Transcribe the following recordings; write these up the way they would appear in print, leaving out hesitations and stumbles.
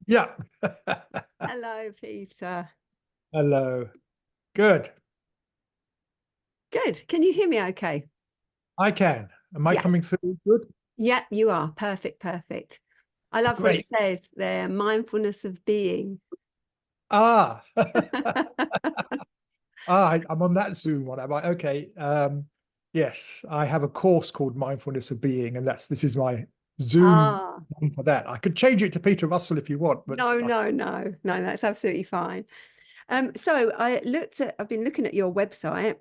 Yeah. Hello, Peter. Hello. Good. Good. Can you hear me okay? I can. Am I Yeah. coming through? Good. Yeah, you are. Perfect, perfect. I love what it Great. says there, mindfulness of being. Ah. I'm on that Zoom one. I'm like, okay. Yes, I have a course called Mindfulness of Being, and this is my Zoom Ah, one for that. I could change it to Peter Russell if you want, but no, no, no, no, that's absolutely fine. So I've been looking at your website.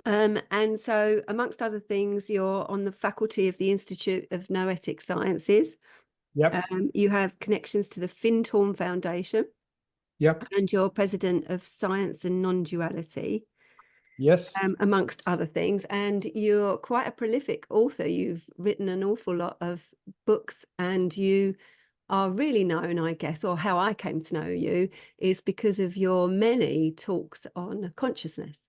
And so amongst other things, you're on the faculty of the Institute of Noetic Sciences. yep, You have connections to the Findhorn Foundation, yep, and you're president of Science and Non-Duality. yes. Amongst other things. And you're quite a prolific author. You've written an awful lot of books, and you are really known, I guess, or how I came to know you is because of your many talks on consciousness.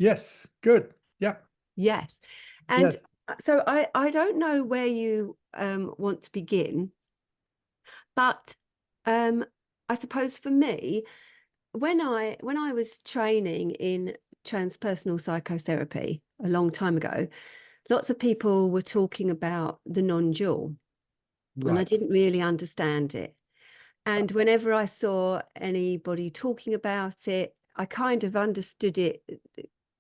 Yes, good. Yeah, Yes. And yes. so I don't know where you want to begin, but um, I suppose for me, when I was training in transpersonal psychotherapy a long time ago, lots of people were talking about the non-dual, and I Right. didn't really understand it. And whenever I saw anybody talking about it, I kind of understood it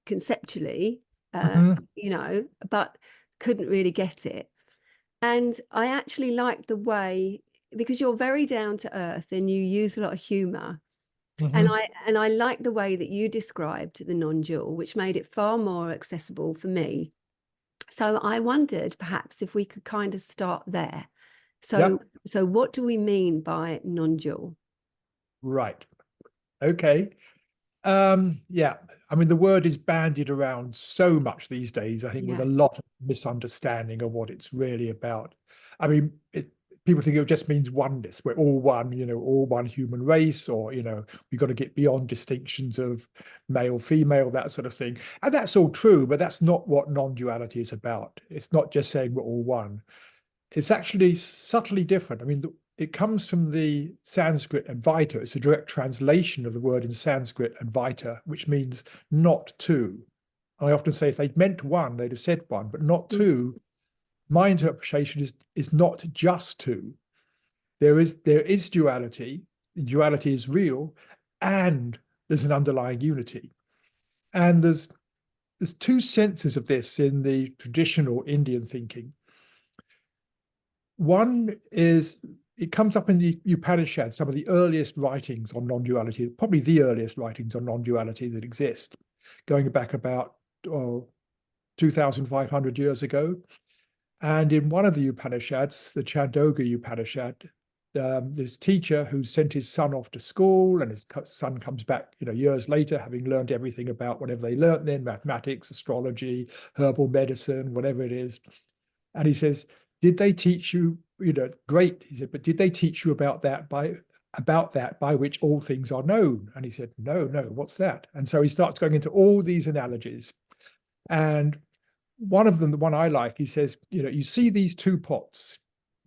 conceptually, uh, Mhm, but couldn't really get it. And I actually liked the way, because you're very down to earth and you use a lot of humor. And mhm. I like the way that you described the non-dual, which made it far more accessible for me. So I wondered perhaps if we could kind of start there. So Yep, so what do we mean by non-dual? right. Okay. Yeah, I mean, the word is bandied around so much these days, I think, with a Yeah. lot of misunderstanding of what it's really about. I mean, people think it just means oneness. We're all one, all one human race, or, we've got to get beyond distinctions of male, female, that sort of thing. And that's all true, but that's not what non-duality is about. It's not just saying we're all one. It's actually subtly different. I mean, it comes from the Sanskrit advaita. It's a direct translation of the word in Sanskrit advaita, which means not two. I often say if they'd meant one, they'd have said one, but not Mm, two. My interpretation is not just two. There is duality. Duality is real, and there's an underlying unity. And there's two senses of this in the traditional Indian thinking. One is it comes up in the Upanishads, some of the earliest writings on non-duality, probably the earliest writings on non-duality that exist, going back about 2,500 years ago. And in one of the Upanishads, the Chandogya Upanishad, this teacher who sent his son off to school, and his son comes back, years later, having learned everything about whatever they learned then, mathematics, astrology, herbal medicine, whatever it is. And he says, did they teach you, great. He said, but did they teach you about that by which all things are known? And he said, no, no, what's that? And so he starts going into all these analogies. And one of them, the one I like, he says, you see these two pots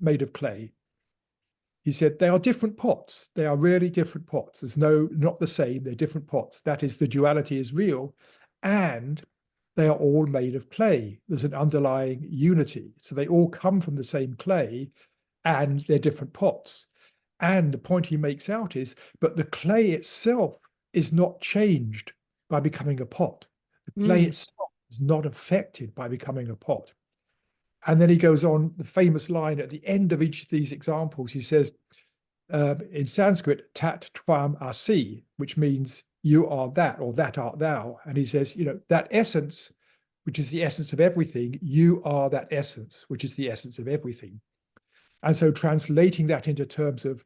made of clay. He said, they are different pots. They are really different pots. There's not the same. They're different pots. That is, the duality is real. And they are all made of clay. There's an underlying unity. So they all come from the same clay and they're different pots. And the point he makes out is, but the clay itself is not changed by becoming a pot. The clay mm, itself is not affected by becoming a pot. And then he goes on the famous line at the end of each of these examples. He says, in Sanskrit, tat tvam asi, which means you are that or that art thou. And he says, that essence, which is the essence of everything, you are that essence, which is the essence of everything. And so translating that into terms of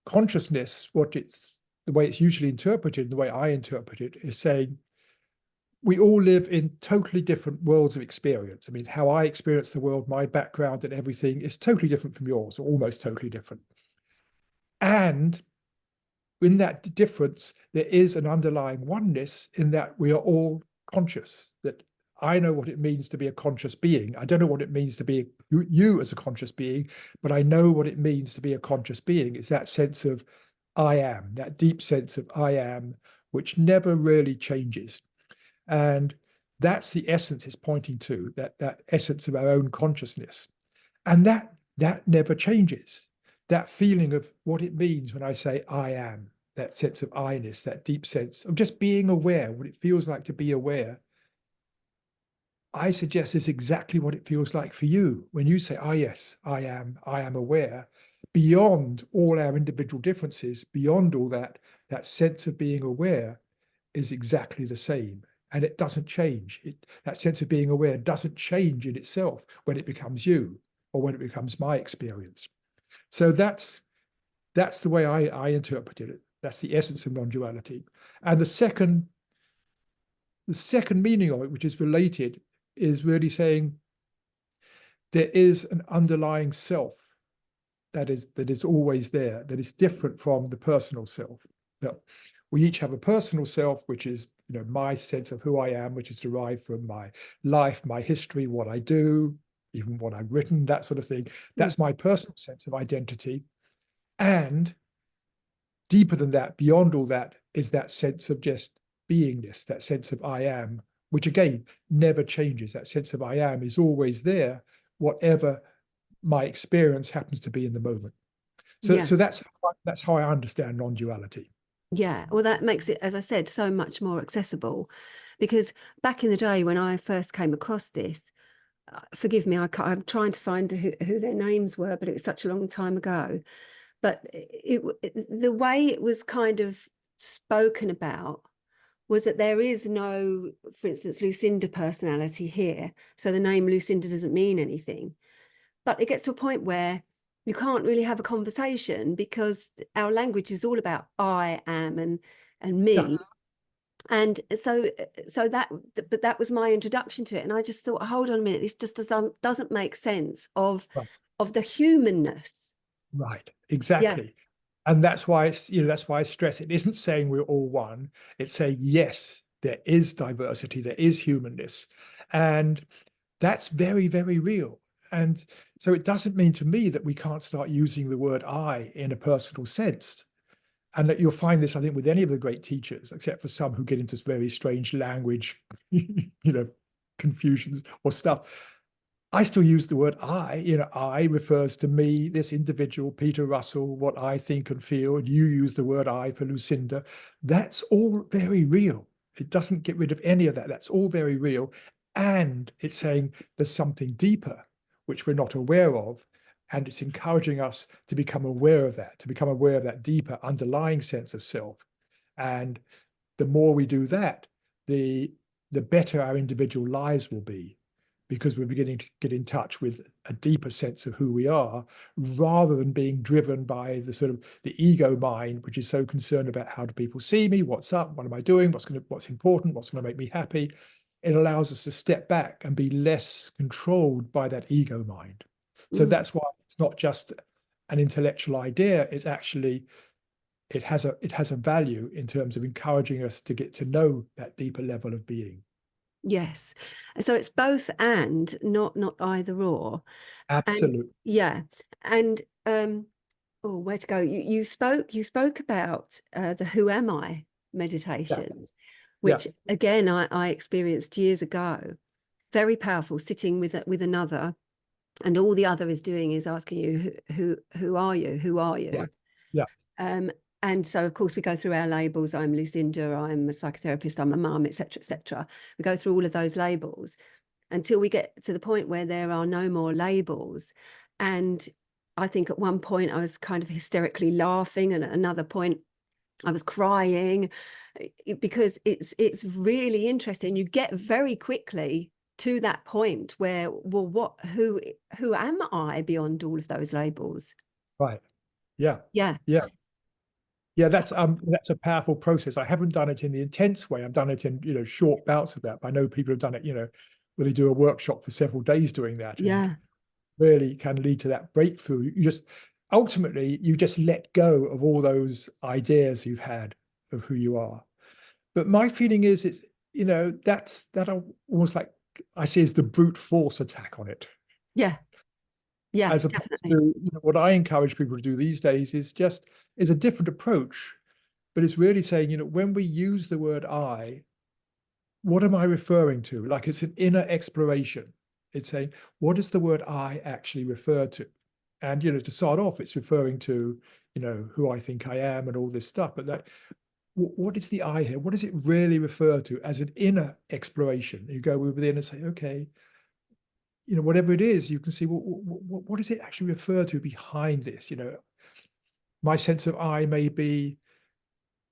consciousness, the way it's usually interpreted, the way I interpret it, is saying we all live in totally different worlds of experience. I mean, how I experience the world, my background and everything is totally different from yours, or almost totally different. And in that difference, there is an underlying oneness in that we are all conscious, that I know what it means to be a conscious being. I don't know what it means to be you as a conscious being, but I know what it means to be a conscious being. It's that sense of I am, that deep sense of I am, which never really changes. And that's the essence it's pointing to, that essence of our own consciousness. And that never changes. That feeling of what it means when I say I am, that sense of I-ness, that deep sense of just being aware, what it feels like to be aware. I suggest is exactly what it feels like for you when you say, "Ah, yes, I am aware." Beyond all our individual differences, beyond all that, that sense of being aware is exactly the same, and it doesn't change. That sense of being aware doesn't change in itself when it becomes you or when it becomes my experience. So that's the way I interpreted it. That's the essence of non-duality. And the second meaning of it, which is related, is really saying there is an underlying self that is always there, that is different from the personal self. That we each have a personal self, which is, you know, my sense of who I am, which is derived from my life, my history, what I do, even what I've written, that sort of thing. Mm. That's my personal sense of identity. And deeper than that, beyond all that, is that sense of just beingness, that sense of I am, which again never changes. That sense of I am is always there, whatever my experience happens to be in the moment. So, Yeah. so that's how I understand non-duality. Yeah, well, that makes it, as I said, so much more accessible. Because back in the day when I first came across this, forgive me, I'm trying to find who their names were, but it was such a long time ago. But the way it was kind of spoken about was that there is no, for instance, Lucinda personality here. So the name Lucinda doesn't mean anything. But it gets to a point where you can't really have a conversation because our language is all about I am and Yeah, me. And so that, but that was my introduction to it. And I just thought, hold on a minute, this just doesn't make sense right, of the humanness. right, Yeah. exactly. And that's why it's, you know, that's why I stress it isn't saying we're all one. It's saying, yes, there is diversity, there is humanness. And that's very, very real. And so it doesn't mean to me that we can't start using the word I in a personal sense. And that you'll find this, I think, with any of the great teachers, except for some who get into very strange language, you know, confusions or stuff. I still use the word I. You know, I refers to me, this individual, Peter Russell, what I think and feel. And you use the word I for Lucinda. That's all very real. It doesn't get rid of any of that. That's all very real. And it's saying there's something deeper, which we're not aware of. And it's encouraging us to become aware of that, to become aware of that deeper underlying sense of self. And the more we do that, the better our individual lives will be, because we're beginning to get in touch with a deeper sense of who we are, rather than being driven by the sort of the ego mind, which is so concerned about how do people see me, what's up, what am I doing, what's important, what's going to make me happy. It allows us to step back and be less controlled by that ego mind. So Mm. that's why it's not just an intellectual idea, it's actually it has a value in terms of encouraging us to get to know that deeper level of being. Yes. So it's both and not either or. And Absolutely. yeah. And oh, where to go? You spoke about the Who Am I Yeah. meditations, Yeah. which again I experienced years ago. Very powerful, sitting with another, and all the other is doing is asking you who are you? Who are Right. you? Yeah. Um, and so of course we go through our labels. I'm Lucinda, I'm a psychotherapist, I'm a mum, etc., etc. We go through all of those labels until we get to the point where there are no more labels. And I think at one point I was kind of hysterically laughing, and at another point I was crying, because it's really interesting. You get very quickly to that point where, well, who am I beyond all of those labels? Right. Yeah. Yeah. Yeah. Yeah, So, that's a powerful process. I haven't done it in the intense way. I've done it in, you know, short bouts of that. But I know people have done it, you know, where they do a workshop for several days doing that, and yeah. really can lead to that breakthrough. You just ultimately you just let go of all those ideas you've had of who you are. But my feeling is it's, you know, that's almost like I see as the brute force attack on it, Yeah. Yeah, as opposed to, definitely. what I encourage people to do these days is a different approach, but it's really saying, when we use the word I, what am I referring to? Like, it's an inner exploration. It's saying, what does the word I actually refer to? And, to start off, it's referring to, who I think I am and all this stuff. But what is the I here? What does it really refer to as an inner exploration? You go within and say, okay, whatever it is, you can see what does it actually refer to behind this? My sense of I may be,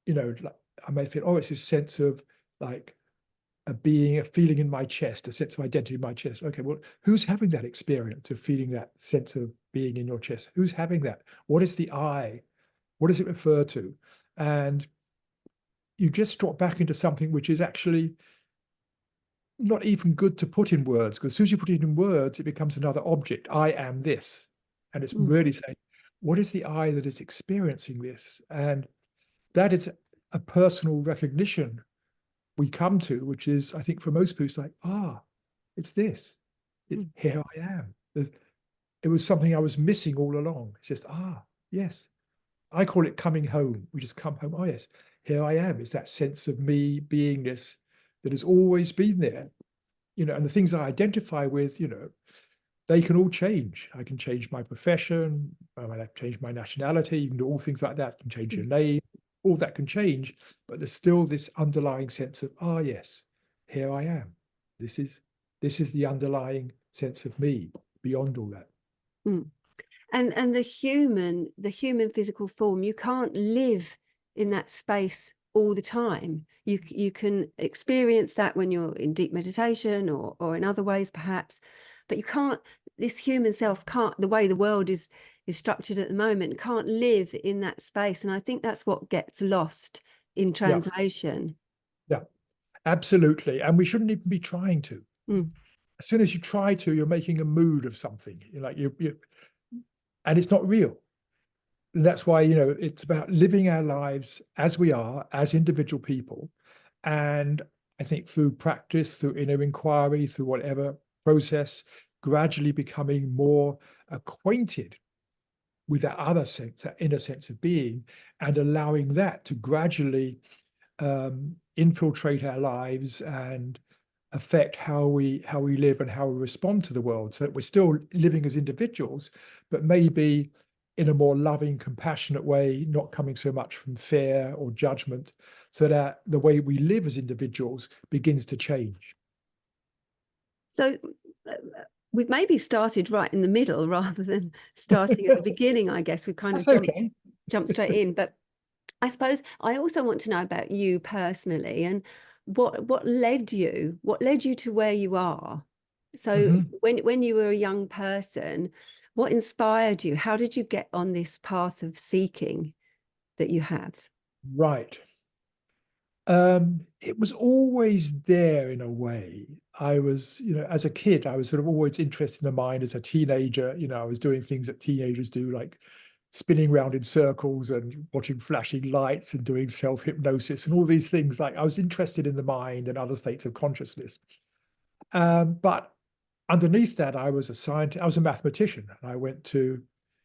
like, I may feel, oh, it's this sense of like a feeling in my chest, a sense of identity in my chest. Okay, well, who's having that experience of feeling that sense of being in your chest? Who's having that? What is the I? What does it refer to? And you just drop back into something which is actually not even good to put in words, because as soon as you put it in words, it becomes another object. I am this. And it's Mm, really saying, what is the I that is experiencing this? And that is a personal recognition we come to, which is, I think for most people, it's like, it's this. mm, Here I am. It was something I was missing all along. It's just, yes. I call it coming home. We just come home. Oh, yes, here I am. It's that sense of me beingness that has always been there. And the things I identify with, they can all change. I can change my profession. I might have to change my nationality. You can do all things like that. You can change mm, your name. All that can change, but there's still this underlying sense of, yes, here I am. This is the underlying sense of me beyond all that. mm. And the human physical form, you can't live in that space all the time. You can experience that when you're in deep meditation or in other ways perhaps, but you can't, this human self can't, the way the world is structured at the moment, can't live in that space. And I think that's what gets lost in Yeah, translation. yeah, absolutely. And we shouldn't even be trying to. Mm, As soon as you try to, you're making a mood of something. You're like and it's not real. That's why, it's about living our lives as we are, as individual people. And I think through practice, through inner inquiry, through whatever process, gradually becoming more acquainted with that other sense, that inner sense of being, and allowing that to gradually infiltrate our lives and affect how we live and how we respond to the world, so that we're still living as individuals, but maybe in a more loving, compassionate way, not coming so much from fear or judgment, so that the way we live as individuals begins to change. so uh, we've maybe started right in the middle rather than starting at the beginning. I guess we kind of That's okay. jumped straight in, but I suppose I also want to know about you personally and what led you to where you are. So Mhm. when you were a young person, what inspired you? How did you get on this path of seeking that you have? Right. It was always there in a way. I was, as a kid, I was sort of always interested in the mind. As a teenager, I was doing things that teenagers do, like spinning around in circles and watching flashing lights and doing self-hypnosis and all these things. Like, I was interested in the mind and other states of consciousness. But underneath that, I was a scientist. I was a mathematician, and I went to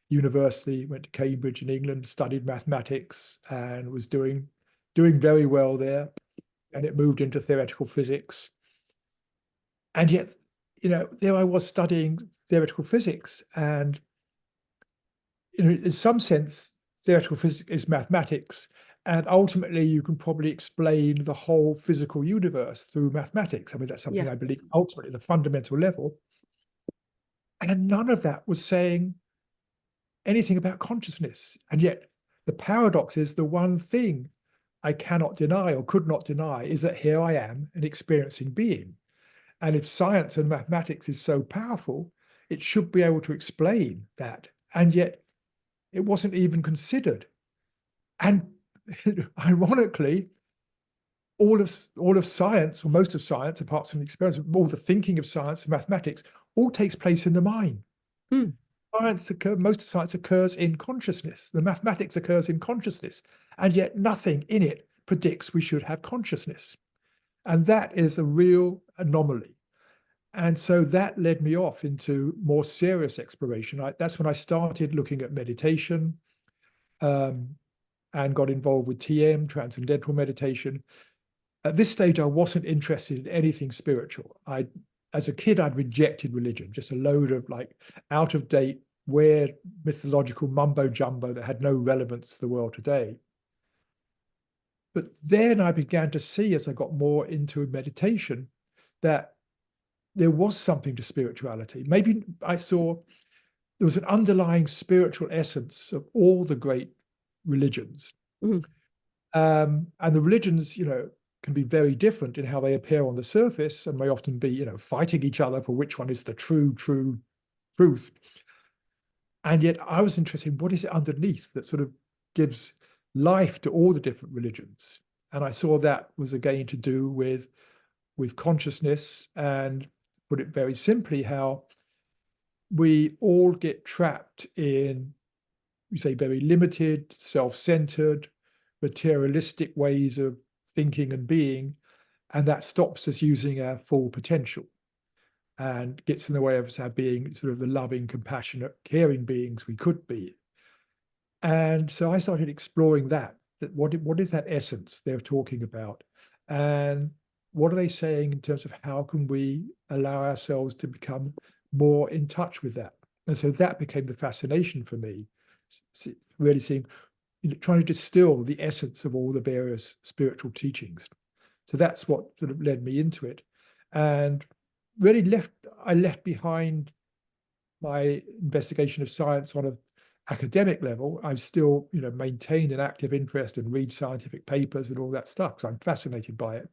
university, went to Cambridge in England, studied mathematics, and was doing very well there. And it moved into theoretical physics. And yet, there I was studying theoretical physics, and in some sense, theoretical physics is mathematics. And ultimately, you can probably explain the whole physical universe through mathematics. I mean, that's something Yeah. I believe ultimately the fundamental level. And none of that was saying anything about consciousness. And yet, the paradox is, the one thing I cannot deny or could not deny is that here I am, an experiencing being. And if science and mathematics is so powerful, it should be able to explain that. And yet, it wasn't even considered. And ironically, all of science, or most of science, apart from the experience, all the thinking of science and mathematics, all takes place in the mind. Mm, Most of science occurs in consciousness. The mathematics occurs in consciousness, and yet nothing in it predicts we should have consciousness. And that is a real anomaly. And so that led me off into more serious exploration. That's when I started looking at meditation, um, and got involved with TM, transcendental meditation. At this stage, I wasn't interested in anything spiritual. As a kid, I'd rejected religion, just a load of like out of date, weird mythological mumbo jumbo that had no relevance to the world today. But then I began to see, as I got more into meditation, that there was something to spirituality. Maybe I saw there was an underlying spiritual essence of all the great religions. Mm. And the religions, can be very different in how they appear on the surface and may often be, fighting each other for which one is the true truth. And yet I was interested in what is it underneath that sort of gives life to all the different religions. And I saw that was again to do with consciousness, and put it very simply, how we all get trapped in, you say, very limited, self-centered, materialistic ways of thinking and being, and that stops us using our full potential and gets in the way of us being sort of the loving, compassionate, caring beings we could be. And so I started exploring that what is that essence they're talking about, and what are they saying in terms of how can we allow ourselves to become more in touch with that. And so that became the fascination for me, really seeing, trying to distill the essence of all the various spiritual teachings. So that's what sort of led me into it, and really I left behind my investigation of science on an academic level. I still, maintained an active interest and read scientific papers and all that stuff because I'm fascinated by it.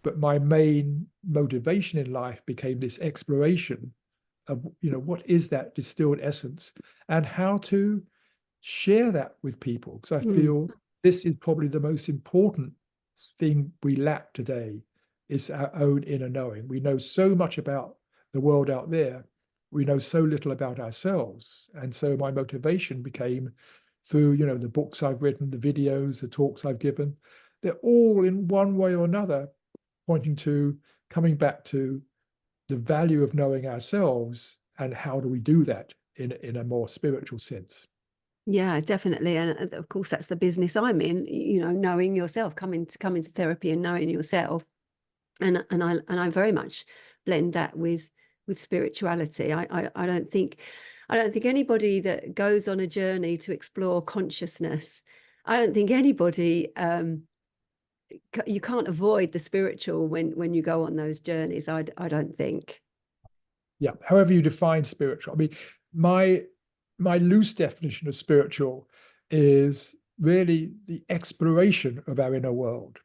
But my main motivation in life became this exploration of, what is that distilled essence and how to share that with people. Because I Mm. feel this is probably the most important thing we lack today, is our own inner knowing. We know so much about the world out there. We know so little about ourselves. And so my motivation became through, the books I've written, the videos, the talks I've given. They're all in one way or another pointing to coming back to the value of knowing ourselves and how do we do that in a more spiritual sense. Yeah, definitely. And of course, that's the business I'm in, knowing yourself, coming to therapy and knowing yourself. And I very much blend that with spirituality. I don't think anybody that goes on a journey to explore consciousness, I don't think anybody you can't avoid the spiritual when you go on those journeys. I don't think. Yeah, however you define spiritual. I mean, my loose definition of spiritual is really the exploration of our inner world.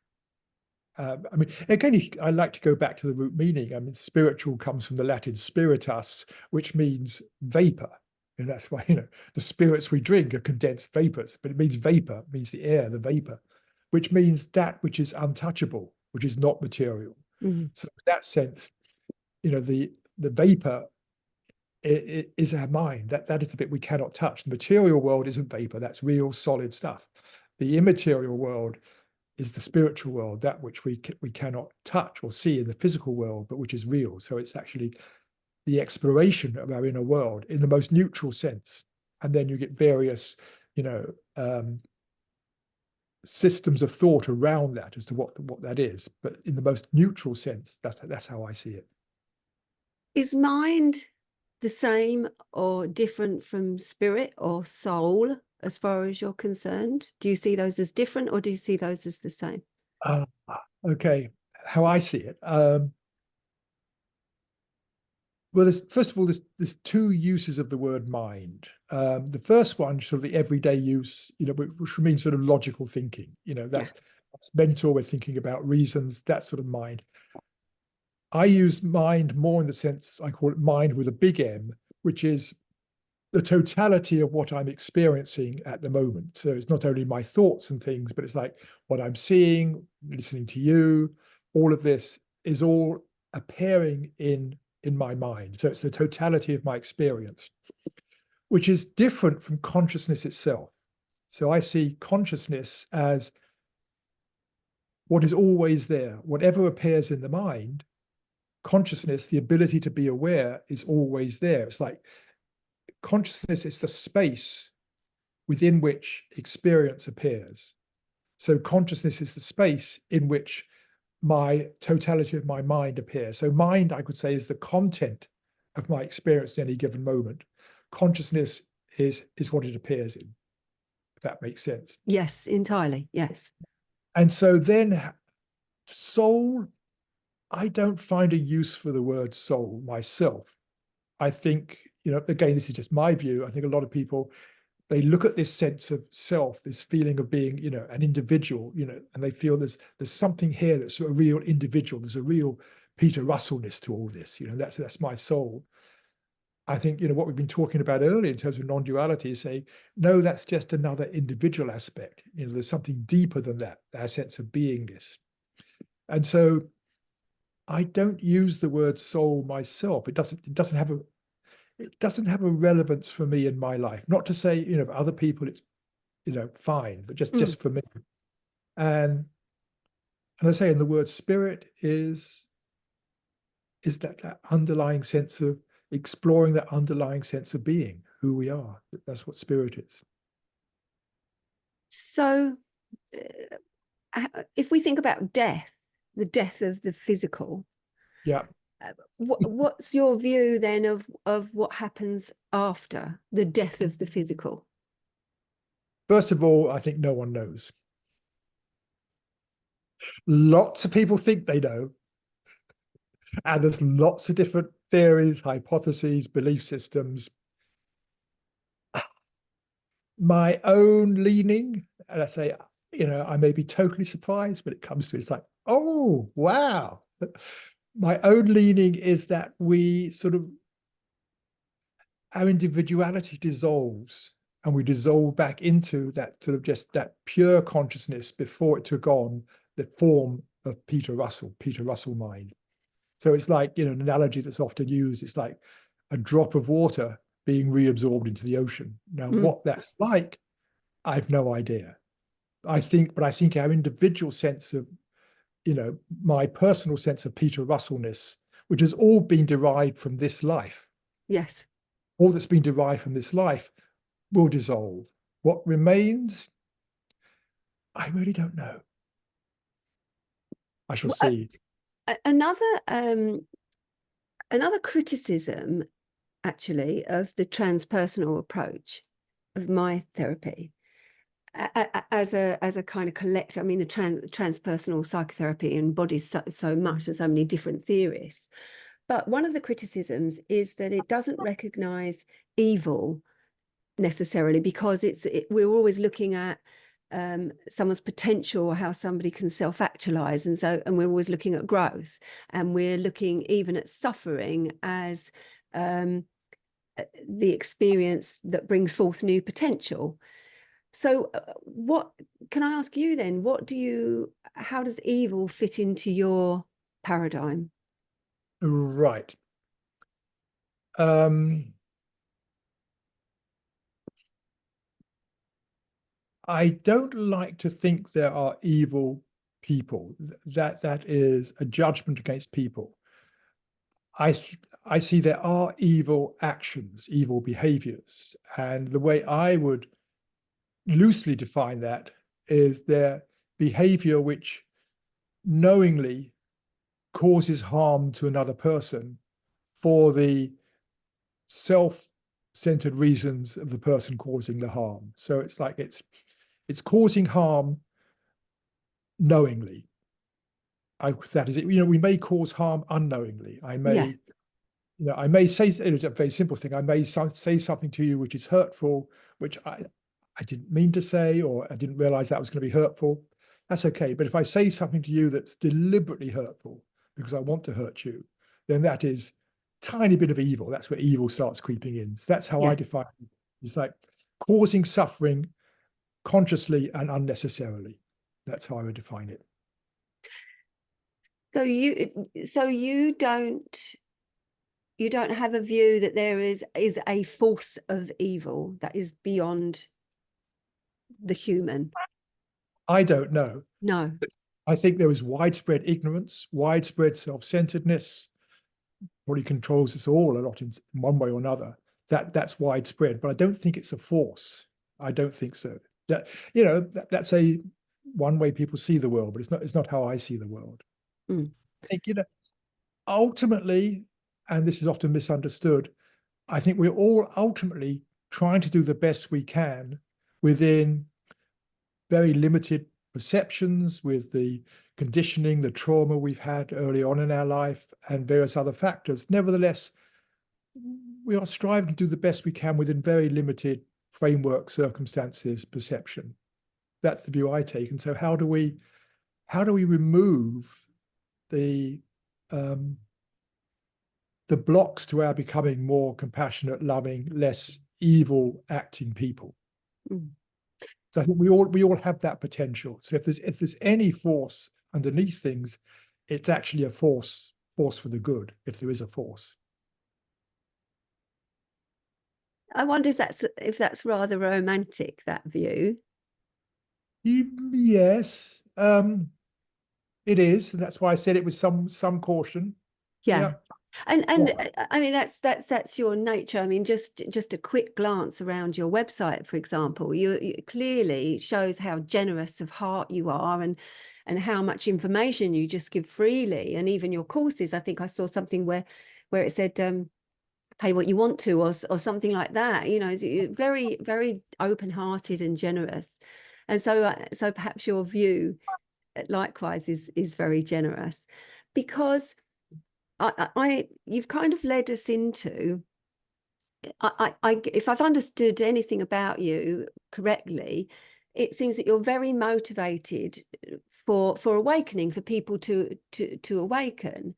I mean, again, I like to go back to the root meaning. I mean, spiritual comes from the Latin spiritus, which means vapor. And that's why, the spirits we drink are condensed vapors, but it means vapor, it means the air, the vapor, which means that which is untouchable, which is not material. Mm. So in that sense, the vapor is our mind. That is the bit we cannot touch. The material world isn't vapor, that's real solid stuff. The immaterial world is the spiritual world, that which we cannot touch or see in the physical world, but which is real. So it's actually the exploration of our inner world in the most neutral sense. And then you get various, systems of thought around that as to what that is. But in the most neutral sense, that's how I see it. Is mind the same or different from spirit or soul as far as you're concerned? Do you see those as different or do you see those as the same? Uh, okay, how I see it. Well, first of all, there's two uses of the word mind. The first one, sort of the everyday use, which means sort of logical thinking. Yeah. That's mental. We're thinking about reasons. That sort of mind. I use mind more in the sense I call it mind with a big M, which is the totality of what I'm experiencing at the moment. So it's not only my thoughts and things, but it's like what I'm seeing, listening to you. All of this is all appearing in my mind. So it's the totality of my experience, which is different from consciousness itself. So I see consciousness as what is always there. Whatever appears in the mind consciousness, the ability to be aware, is always there. It's like consciousness is the space within which experience appears. So consciousness is the space in which my totality of my mind appears. So mind, I could say, is the content of my experience in any given moment. Consciousness is what it appears in, if that makes sense. Yes, entirely. Yes. And so then soul, I don't find a use for the word soul myself. I think, again, this is just my view. I think a lot of people, they look at this sense of self, this feeling of being, an individual, and they feel there's something here that's a real individual. There's a real Peter Russellness to all this. That's my soul. I think, what we've been talking about earlier in terms of non-duality is saying, no, that's just another individual aspect. There's something deeper than that, our sense of beingness. And so I don't use the word soul myself. It doesn't have a relevance for me in my life. Not to say, for other people it's, fine, but just for me. And I say, in the word spirit is that underlying sense of exploring, that underlying sense of being, who we are. That's what spirit is. So if we think about death, the death of the physical, Yeah. what's your view then of what happens after the death of the physical? First of all, I think no one knows. Lots of people think they know. And there's lots of different theories, hypotheses, belief systems. My own leaning, and I say, I may be totally surprised, but it comes to it's like, oh, wow. My own leaning is that our individuality dissolves, and we dissolve back into that sort of just that pure consciousness before it took on the form of Peter Russell mind. So it's like, an analogy that's often used, it's like a drop of water being reabsorbed into the ocean. Now, what that's like, I've no idea. I think our individual sense of, my personal sense of Peter Russellness, which has all been derived from this life, Yes. all that's been derived from this life will dissolve. What remains, I really don't know. I shall see. Another criticism, actually, of the transpersonal approach of my therapy as a kind of collector. I mean, the transpersonal psychotherapy embodies so much and so many different theorists. But one of the criticisms is that it doesn't recognize evil necessarily, because we're always looking at someone's potential, or how somebody can self-actualize, and we're always looking at growth, and we're looking even at suffering as the experience that brings forth new potential. So what can I ask you then, how does evil fit into your paradigm? Right. I don't like to think there are evil people. That is a judgment against people. I see there are evil actions, evil behaviors, and the way I would loosely define that is their behavior which knowingly causes harm to another person for the self-centered reasons of the person causing the harm. So it's like it's causing harm knowingly. That is it. We may cause harm unknowingly. Yeah. I may say a very simple thing. I may say something to you which is hurtful, which I didn't mean to say, or I didn't realize that was going to be hurtful. That's okay. But if I say something to you that's deliberately hurtful because I want to hurt you, then that is a tiny bit of evil. That's where evil starts creeping in. So that's how I define it. It's like causing suffering consciously and unnecessarily. That's how I would define it. So you don't have a view that there is a force of evil that is beyond the human? I don't know. No. I think there is widespread ignorance, widespread self-centeredness, probably controls us all a lot in one way or another. That's widespread, but I don't think it's a force. I don't think so. That, that's a one way people see the world, but it's not how I see the world. Mm. I think, ultimately, and this is often misunderstood, I think we're all ultimately trying to do the best we can within very limited perceptions, with the conditioning, the trauma we've had early on in our life, and various other factors. Nevertheless, we are striving to do the best we can within very limited framework, circumstances, perception. That's the view I take. And so how do we remove the um, the blocks to our becoming more compassionate, loving, less evil acting people? Mm. So I think we all have that potential. So if there's any force underneath things, it's actually a force for the good, if there is a force. I wonder if that's rather romantic, that view. Yes, it is. That's why I said it was some caution. Yeah. Yeah. And Well, I mean that's your nature. I mean, just a quick glance around your website, for example, you clearly shows how generous of heart you are, and how much information you just give freely. And even your courses, I think I saw something where it said pay what you want to, or something like that. You're very, very open-hearted and generous. And so perhaps your view likewise is very generous, because you've kind of led us into, if I've understood anything about you correctly, it seems that you're very motivated for awakening, for people to awaken.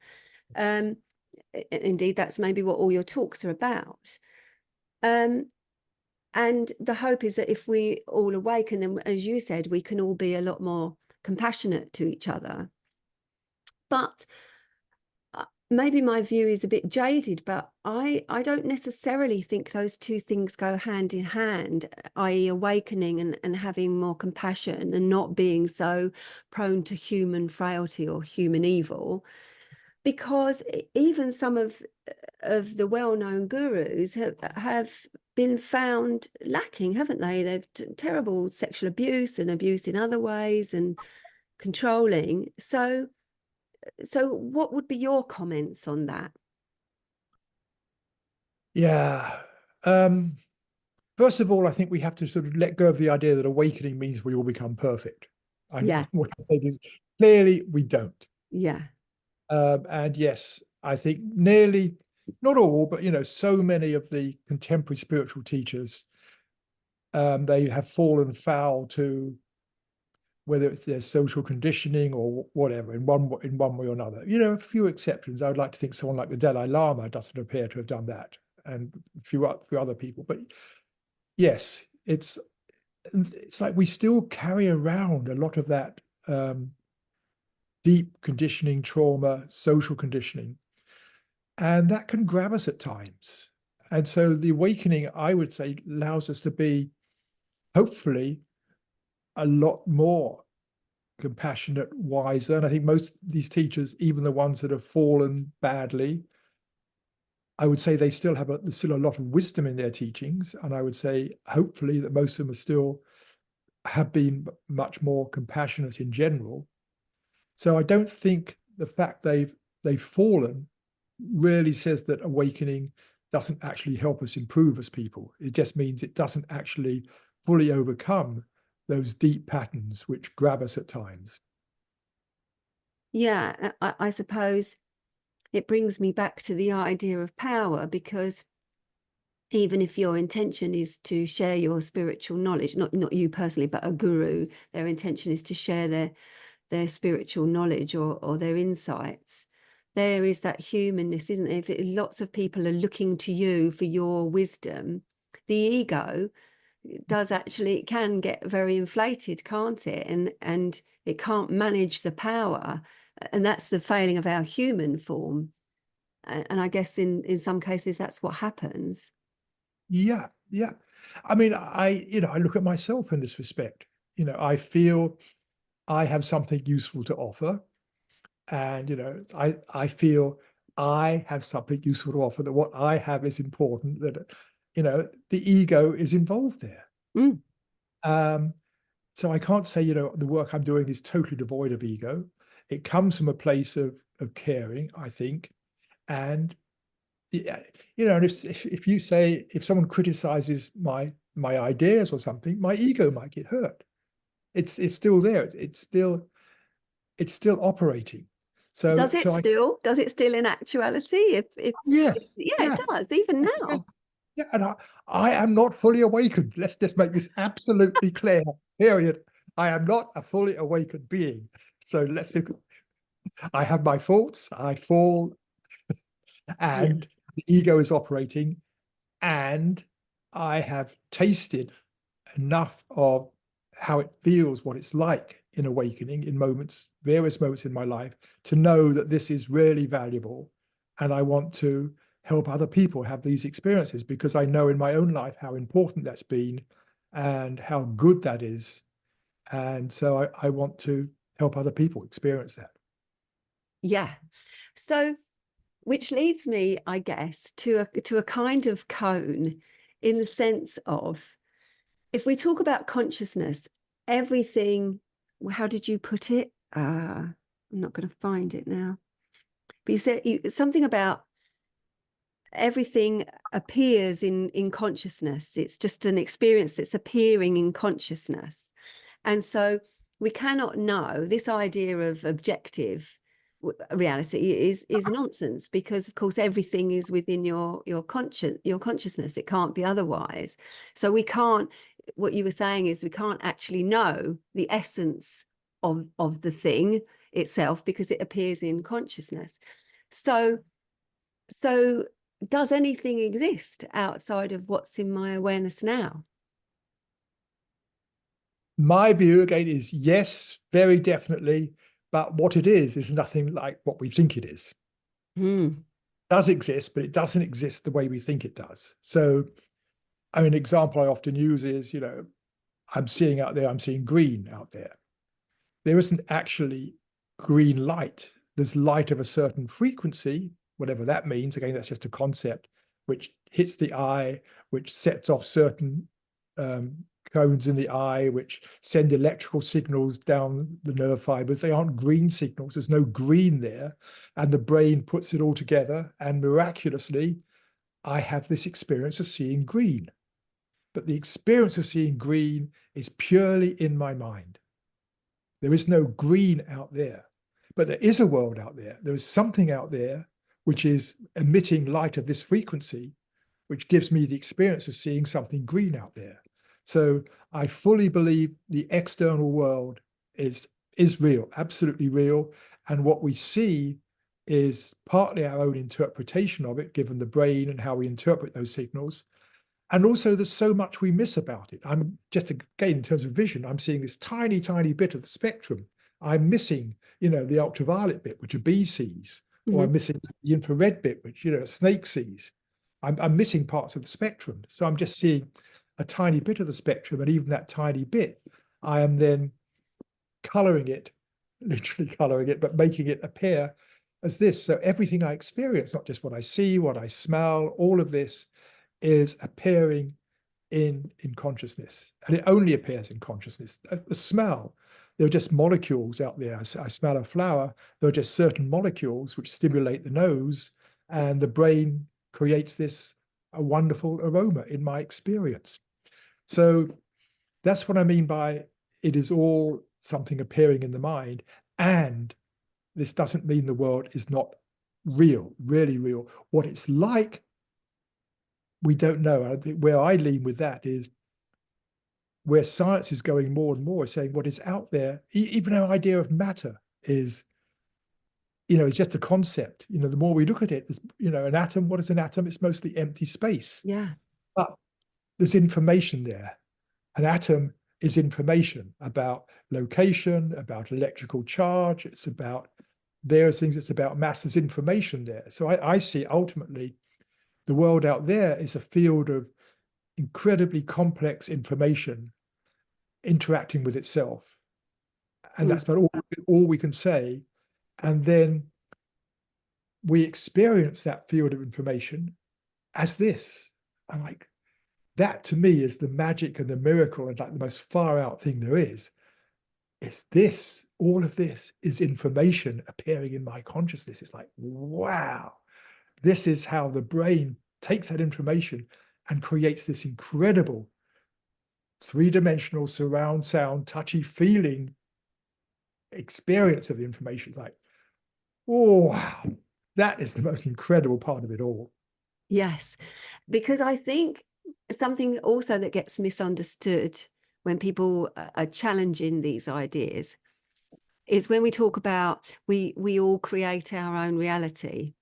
Indeed, that's maybe what all your talks are about. And the hope is that if we all awaken, then, as you said, we can all be a lot more compassionate to each other. But maybe my view is a bit jaded, but I don't necessarily think those two things go hand in hand, i.e. awakening and having more compassion and not being so prone to human frailty or human evil. Because even some of the well-known gurus have been found lacking, haven't they? They've terrible sexual abuse and abuse in other ways, and controlling. So what would be your comments on that? yeah. First of all, I think we have to sort of let go of the idea that awakening means we all become perfect. Yeah, What I think is, clearly we don't. yeah, And yes, I think nearly, not all, but so many of the contemporary spiritual teachers, they have fallen foul to, whether it's their social conditioning or whatever, in one way or another. A few exceptions. I would like to think someone like the Dalai Lama doesn't appear to have done that, and a few other people. But yes, it's like we still carry around a lot of that deep conditioning, trauma, social conditioning, and that can grab us at times. And so the awakening, I would say, allows us to be, hopefully, a lot more compassionate, wiser. And I think most of these teachers, even the ones that have fallen badly, I would say they still have there's still a lot of wisdom in their teachings. And I would say, hopefully, that most of them are still have been much more compassionate in general. So I don't think the fact they've fallen really says that awakening doesn't actually help us improve as people. It just means it doesn't actually fully overcome those deep patterns which grab us at times. yeah. I suppose it brings me back to the idea of power, because even if your intention is to share your spiritual knowledge, not you personally, but a guru, their intention is to share their spiritual knowledge or their insights, there is that humanness, isn't there? If lots of people are looking to you for your wisdom, the ego it can get very inflated, can't it? And it can't manage the power, and that's the failing of our human form. And I guess in some cases that's what happens. Yeah, yeah. I mean, I look at myself in this respect. I feel I have something useful to offer, and I feel I have something useful to offer, that what I have is important, that, the ego is involved there. Mm. So I can't say, the work I'm doing is totally devoid of ego. It comes from a place of caring, I think. And yeah, and if you say, if someone criticizes my ideas or something, my ego might get hurt. It's still there. It's still operating. So Does it so I still? Does it still in actuality? If yes, yeah, it yeah, does, even yeah, now. yeah. And I am not fully awakened. Let's just make this absolutely clear. Period. I am not a fully awakened being. So I have my faults. I fall, Yeah. and the ego is operating, and I have tasted enough of how it feels, what it's like in awakening in various moments in my life, to know that this is really valuable. And I want to help other people have these experiences, because I know in my own life how important that's been and how good that is. And so I want to help other people experience that. Yeah. So, which leads me, I guess, to a kind of cone, in the sense of, if we talk about consciousness, everything, how did you put it? I'm not going to find it now. But you said something about everything appears in consciousness. It's just an experience that's appearing in consciousness. And so we cannot know, this idea of objective reality is nonsense, because of course everything is within your consciousness. It can't be otherwise. So we can't, what you were saying is, we can't actually know the essence of the thing itself, because it appears in consciousness. So so does anything exist outside of what's in my awareness now? My view again is yes, very definitely, but what it is nothing like what we think it is. Hmm. It does exist, but it doesn't exist the way we think it does. So, I mean, an example I often use is, I'm seeing green out there. There isn't actually green light. There's light of a certain frequency, whatever that means. Again, that's just a concept, which hits the eye, which sets off certain um, cones in the eye, which send electrical signals down the nerve fibers. They aren't green signals. There's no green there. And the brain puts it all together. And miraculously, I have this experience of seeing green. But the experience of seeing green is purely in my mind. There is no green out there, but there is a world out there. There is something out there which is emitting light of this frequency, which gives me the experience of seeing something green out there. So I fully believe the external world is real, absolutely real. And what we see is partly our own interpretation of it, given the brain and how we interpret those signals. And also, there's so much we miss about it. I'm just, again, in terms of vision, I'm seeing this tiny, tiny bit of the spectrum. I'm missing, the ultraviolet bit, which a bee sees, or I'm Mhm. missing the infrared bit, which, a snake sees. I'm missing parts of the spectrum. So I'm just seeing a tiny bit of the spectrum. And even that tiny bit, I am then coloring it, literally coloring it, but making it appear as this. So everything I experience, not just what I see, what I smell, all of this is appearing in consciousness, and it only appears in consciousness. The smell, there are just molecules out there. I smell a flower. There are just certain molecules which stimulate the nose, and the brain creates this a wonderful aroma in my experience. So that's what I mean by it is all something appearing in the mind. And this doesn't mean the world is not real, really real. What it's like, we don't know. I think where I lean with that is where science is going more and more, saying what is out there, even our idea of matter is, it's just a concept. The more we look at it, an atom, what is an atom? It's mostly empty space. Yeah. But there's information there. An atom is information about location, about electrical charge. It's about various things. It's about mass. There's information there. So I see ultimately the world out there is a field of incredibly complex information interacting with itself. And Mm. that's about all we can say. And then we experience that field of information as this. And like, that to me is the magic and the miracle and like the most far out thing there is. It's this, all of this is information appearing in my consciousness. It's like, wow, this is how the brain takes that information and creates this incredible three-dimensional surround sound, touchy feeling experience of the information. It's like, oh, wow, that is the most incredible part of it all. Yes, because I think something also that gets misunderstood when people are challenging these ideas is when we talk about we all create our own reality.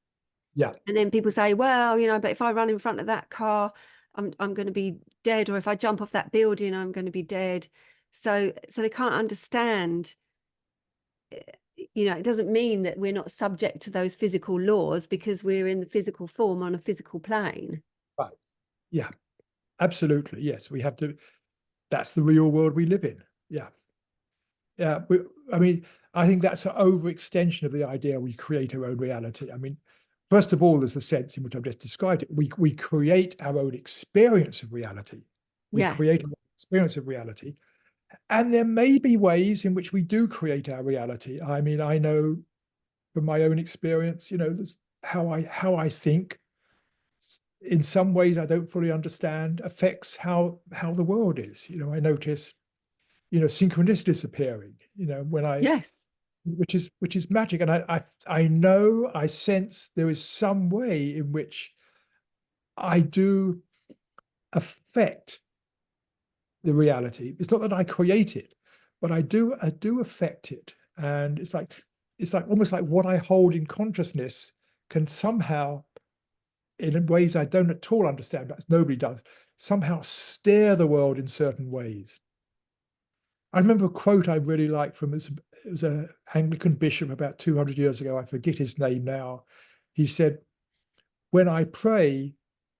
Yeah. And then people say, well, you know, but if I run in front of that car, I'm going to be dead, or if I jump off that building, I'm going to be dead. So they can't understand, you know, it doesn't mean that we're not subject to those physical laws because we're in the physical form on a physical plane. Right. Yeah, absolutely. Yes, we have to. That's the real world we live in. Yeah. Yeah. I mean, I think that's an overextension of the idea we create our own reality. I mean, first of all, there's the sense in which I've just described it. We create our own experience of reality. We Yes. create our own experience of reality. And there may be ways in which we do create our reality. I mean, I know from my own experience, you know, how I think in some ways I don't fully understand affects how the world is. You know, I notice, you know, synchronicity disappearing, you know, when I Yes. which is magic. And I know, I sense there is some way in which I do affect the reality. It's not that I create it, but I do affect it. And it's like almost like what I hold in consciousness can somehow, in ways I don't at all understand, but nobody does, somehow steer the world in certain ways. I remember a quote I really liked from it was an Anglican bishop about 200 years ago. I forget his name now. He said, "When I pray,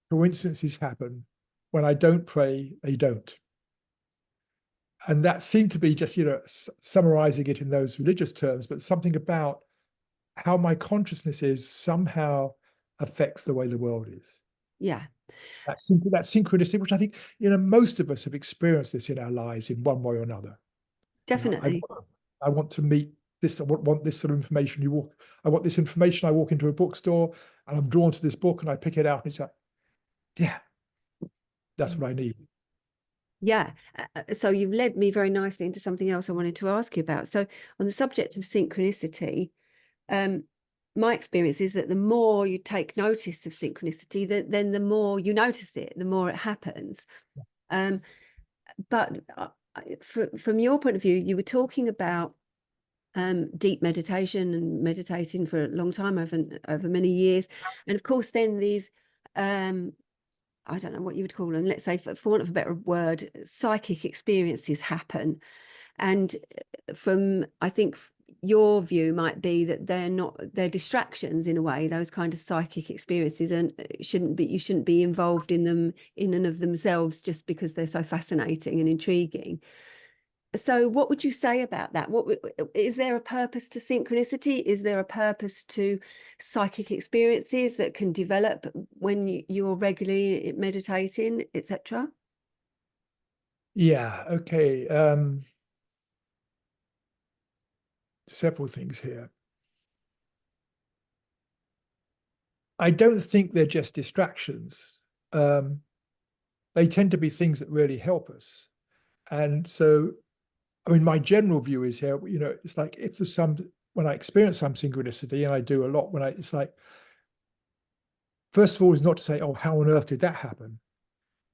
coincidences happen. When I don't pray, they don't." And that seemed to be just, you know, summarizing it in those religious terms, but something about how my consciousness is somehow affects the way the world is. Yeah, That synchronicity, which I think, you know, most of us have experienced this in our lives in one way or another. You know, definitely. I want to meet this, I want this sort of information. I want this information. I walk into a bookstore and I'm drawn to this book and I pick it out and it's like, yeah, that's what I need. Yeah. So you've led me very nicely into something else I wanted to ask you about. So on the subject of synchronicity, my experience is that the more you take notice of synchronicity, then the more you notice it, the more it happens. But from your point of view, you were talking about deep meditation and meditating for a long time over many years. And of course, then these I don't know what you would call them, let's say, for want of a better word, psychic experiences happen. And from, I think, your view might be that they're distractions in a way, those kind of psychic experiences, and you shouldn't be involved in them in and of themselves just because they're so fascinating and intriguing. So what would you say about that? What is there a purpose to synchronicity? Is there a purpose to psychic experiences that can develop when you're regularly meditating, etc.? Yeah. Okay. Several things here. I don't think they're just distractions. They tend to be things that really help us. And so, I mean, my general view is here, you know, it's like if there's when I experience some synchronicity, and I do a lot, it's like, first of all, is not to say, oh, how on earth did that happen?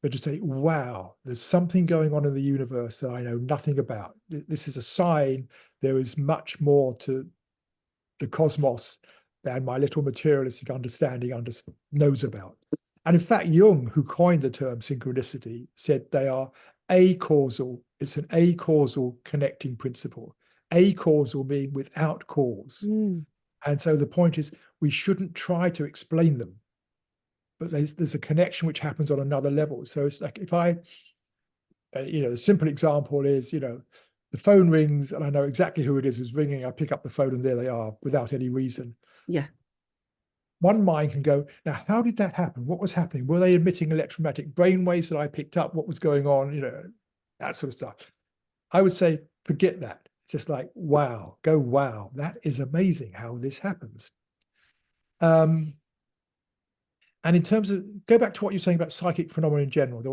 But to say, wow, there's something going on in the universe that I know nothing about. This is a sign there is much more to the cosmos than my little materialistic understanding knows about. And in fact, Jung, who coined the term synchronicity, said they are acausal. It's an acausal connecting principle. Acausal meaning without cause. Mm. And so the point is, we shouldn't try to explain them, but there's a connection which happens on another level. So it's like if I, you know, the simple example is, you know, the phone rings and I know exactly who it is who's ringing. I pick up the phone and there they are without any reason. Yeah. one mind can go, now, how did that happen? What was happening? Were they emitting electromagnetic brain waves that I picked up? What was going on? You know, that sort of stuff. I would say, forget that. It's just like, wow, go, wow, that is amazing how this happens. Um, and in terms of, go back to what you're saying about psychic phenomena in general. I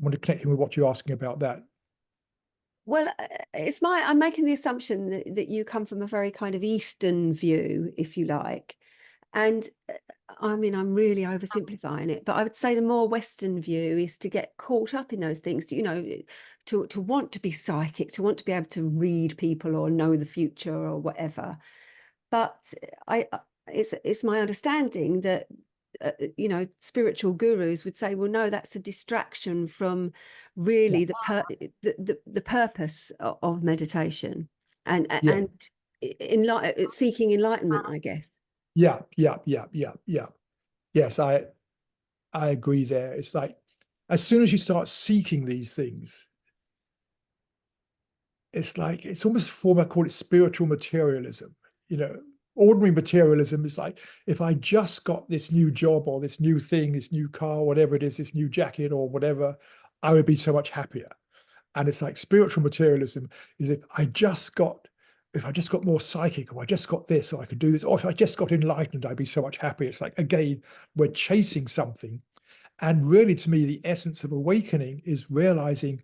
want to connect in with what you're asking about that. Well, I'm making the assumption that you come from a very kind of Eastern view, if you like. And I mean, I'm really oversimplifying it, but I would say the more Western view is to get caught up in those things, you know, to want to be psychic, to want to be able to read people or know the future or whatever. But it's my understanding that you know, spiritual gurus would say, well, no, that's a distraction from Yeah. really the purpose of meditation Yeah. and seeking enlightenment, I guess. Yeah. Yeah. Yeah. Yeah. Yeah. Yes, I agree there. It's like as soon as you start seeking these things, it's like it's almost a form, I call it spiritual materialism. You know, ordinary materialism is like, if I just got this new job or this new thing, this new car, whatever it is, this new jacket or whatever, I would be so much happier. And it's like spiritual materialism is if I just got more psychic, or I just got this, or I could do this, or if I just got enlightened, I'd be so much happier. It's like, again, we're chasing something. And really, to me, the essence of awakening is realizing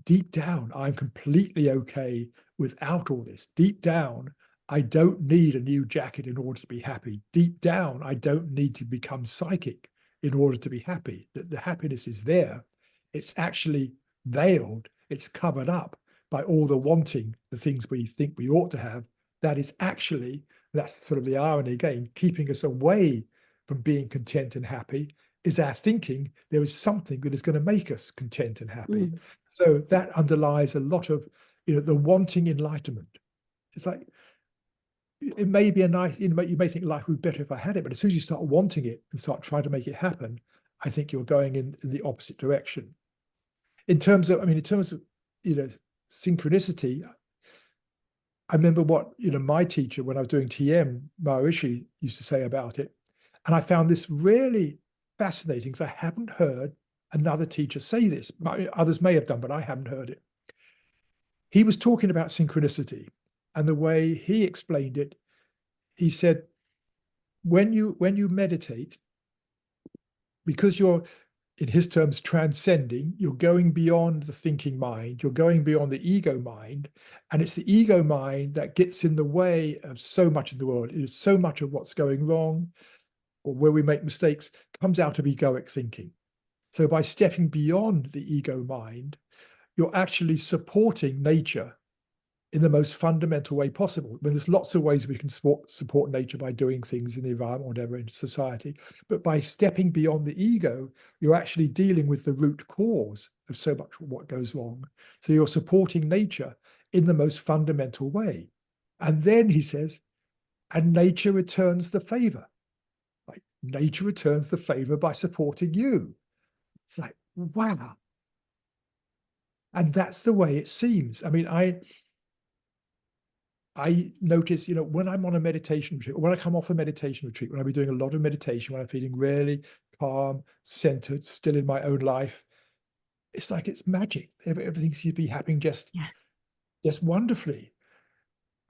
deep down, I'm completely okay without all this. Deep down, I don't need a new jacket in order to be happy. Deep down, I don't need to become psychic in order to be happy. That the happiness is there. It's actually veiled, it's covered up by all the wanting, the things we think we ought to have. That is actually, that's sort of the irony again, keeping us away from being content and happy is our thinking there is something that is going to make us content and happy. Mm. So that underlies a lot of, the wanting enlightenment. It's like, it may be a nice, you may think life would be better if I had it, but as soon as you start wanting it and start trying to make it happen, I think you're going in the opposite direction. In terms of, you know, synchronicity, I remember what, my teacher, when I was doing TM, Maharishi, used to say about it. And I found this really fascinating because I haven't heard another teacher say this. Others may have done, but I haven't heard it. He was talking about synchronicity, and the way he explained it, he said, when you meditate, because you're, in his terms, transcending, you're going beyond the thinking mind, you're going beyond the ego mind, and it's the ego mind that gets in the way of so much in the world. It is so much of what's going wrong or where we make mistakes comes out of egoic thinking. So by stepping beyond the ego mind, you're actually supporting nature in the most fundamental way possible. I mean, there's lots of ways we can support nature by doing things in the environment, whatever, in society. But by stepping beyond the ego, you're actually dealing with the root cause of so much of what goes wrong. So you're supporting nature in the most fundamental way. And then he says, and nature returns the favor. Like nature returns the favor by supporting you. It's like, wow. And that's the way it seems. I mean, I notice, when I'm on a meditation retreat, or when I come off a meditation retreat, when I'll be doing a lot of meditation, when I'm feeling really calm, centered, still in my own life, it's like it's magic. Everything seems to be happening Yeah. just wonderfully.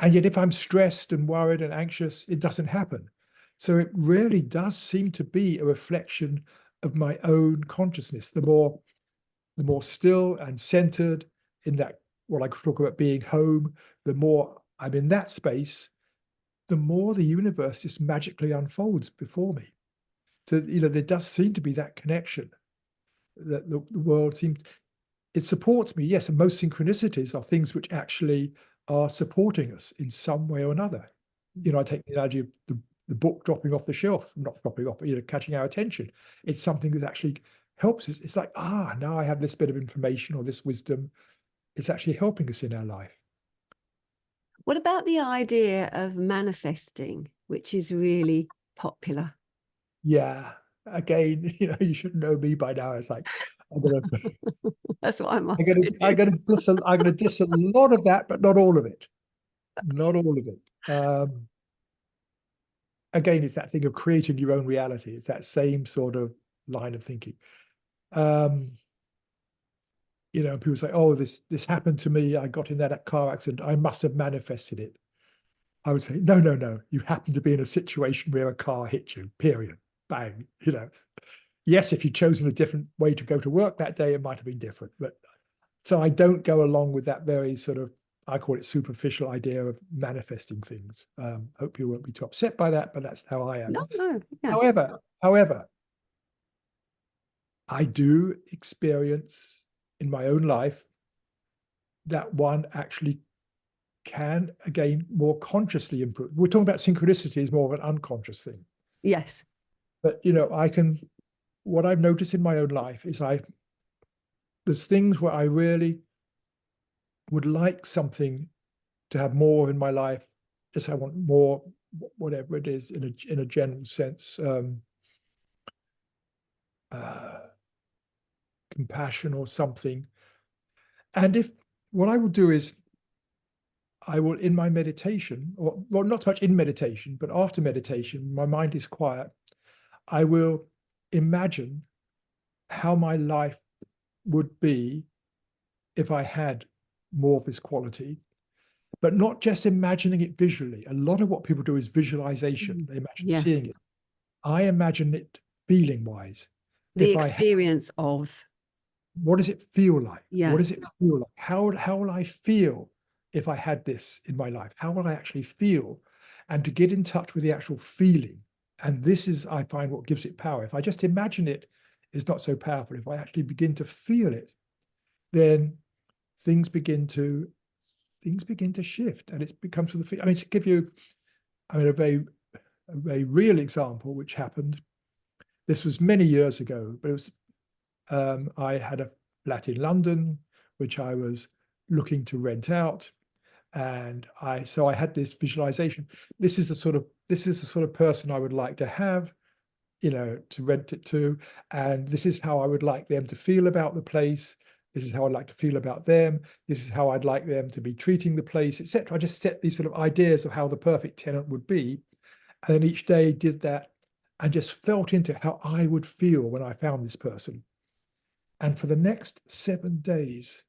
And yet, if I'm stressed and worried and anxious, it doesn't happen. So it really does seem to be a reflection of my own consciousness. The more still and centered in that, what I talk about being home, the more I'm in that space, the more the universe just magically unfolds before me. So, there does seem to be that connection that the world seems, it supports me. Yes, and most synchronicities are things which actually are supporting us in some way or another. I take the analogy of the book dropping off the shelf, not dropping off, but, catching our attention. It's something that actually helps us. It's like, now I have this bit of information or this wisdom. It's actually helping us in our life. What about the idea of manifesting, which is really popular? Yeah. Again, you should know me by now. It's like I'm gonna That's what I'm I'm gonna asking I'm you. gonna diss a lot of that, but not all of it. Not all of it. again, it's that thing of creating your own reality. It's that same sort of line of thinking. You know, people say, "Oh, this happened to me. I got in that car accident. I must have manifested it." I would say, "No, no, no. You happen to be in a situation where a car hit you. Period. Bang." You know, yes, if you'd chosen a different way to go to work that day, it might have been different. But so I don't go along with that very sort of, I call it superficial idea of manifesting things. Hope you won't be too upset by that, but that's how I am. No, no, yeah. However, I do experience in my own life that one actually can, again, more consciously improve. We're talking about synchronicity is more of an unconscious thing. Yes. But, you know, what I've noticed in my own life is there's things where I really would like something to have more in my life. Just I want more, whatever it is, in a general sense, uh, compassion or something. And if what I will do is I will, in my meditation, or well, not so much in meditation, but after meditation, my mind is quiet. I will imagine how my life would be if I had more of this quality, but not just imagining it visually. A lot of what people do is visualization. They imagine Yeah. seeing it. I imagine it feeling wise. The If I had, experience of, what does it feel like? What yeah. does it feel like? How will I feel if I had this in my life? How will I actually feel? And to get in touch with the actual feeling. And this is, I find, what gives it power. If I just imagine it, is not so powerful. If I actually begin to feel it, then things begin to shift, and it becomes for the feel. I mean, to give you, I mean, a very real example, which happened. This was many years ago, but it was I had a flat in London, which I was looking to rent out. And I had this visualization. This is the sort of person I would like to have, you know, to rent it to. And this is how I would like them to feel about the place. This is how I'd like to feel about them. This is how I'd like them to be treating the place, etc. I just set these sort of ideas of how the perfect tenant would be. And then each day did that and just felt into how I would feel when I found this person. And for the next 7 days,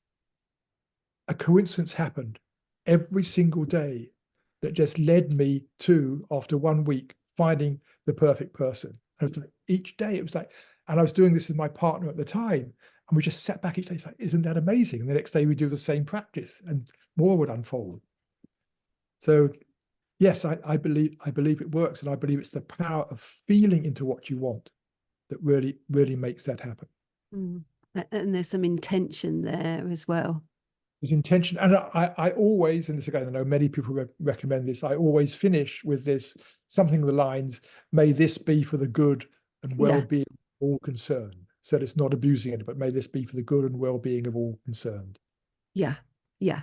a coincidence happened every single day that just led me to, after 1 week, finding the perfect person. And it was like, each day it was like, and I was doing this with my partner at the time, and we just sat back each day, like, isn't that amazing? And the next day we do the same practice, and more would unfold. So yes, I believe it works, and I believe it's the power of feeling into what you want that really makes that happen. And there's some intention there as well. There's intention, and I always, and this again, I know many people recommend this. I always finish with this, something of the lines, "May this be for the good and Yeah. well-being of all concerned." So that it's not abusing it, but may this be for the good and well-being of all concerned. Yeah. Yeah.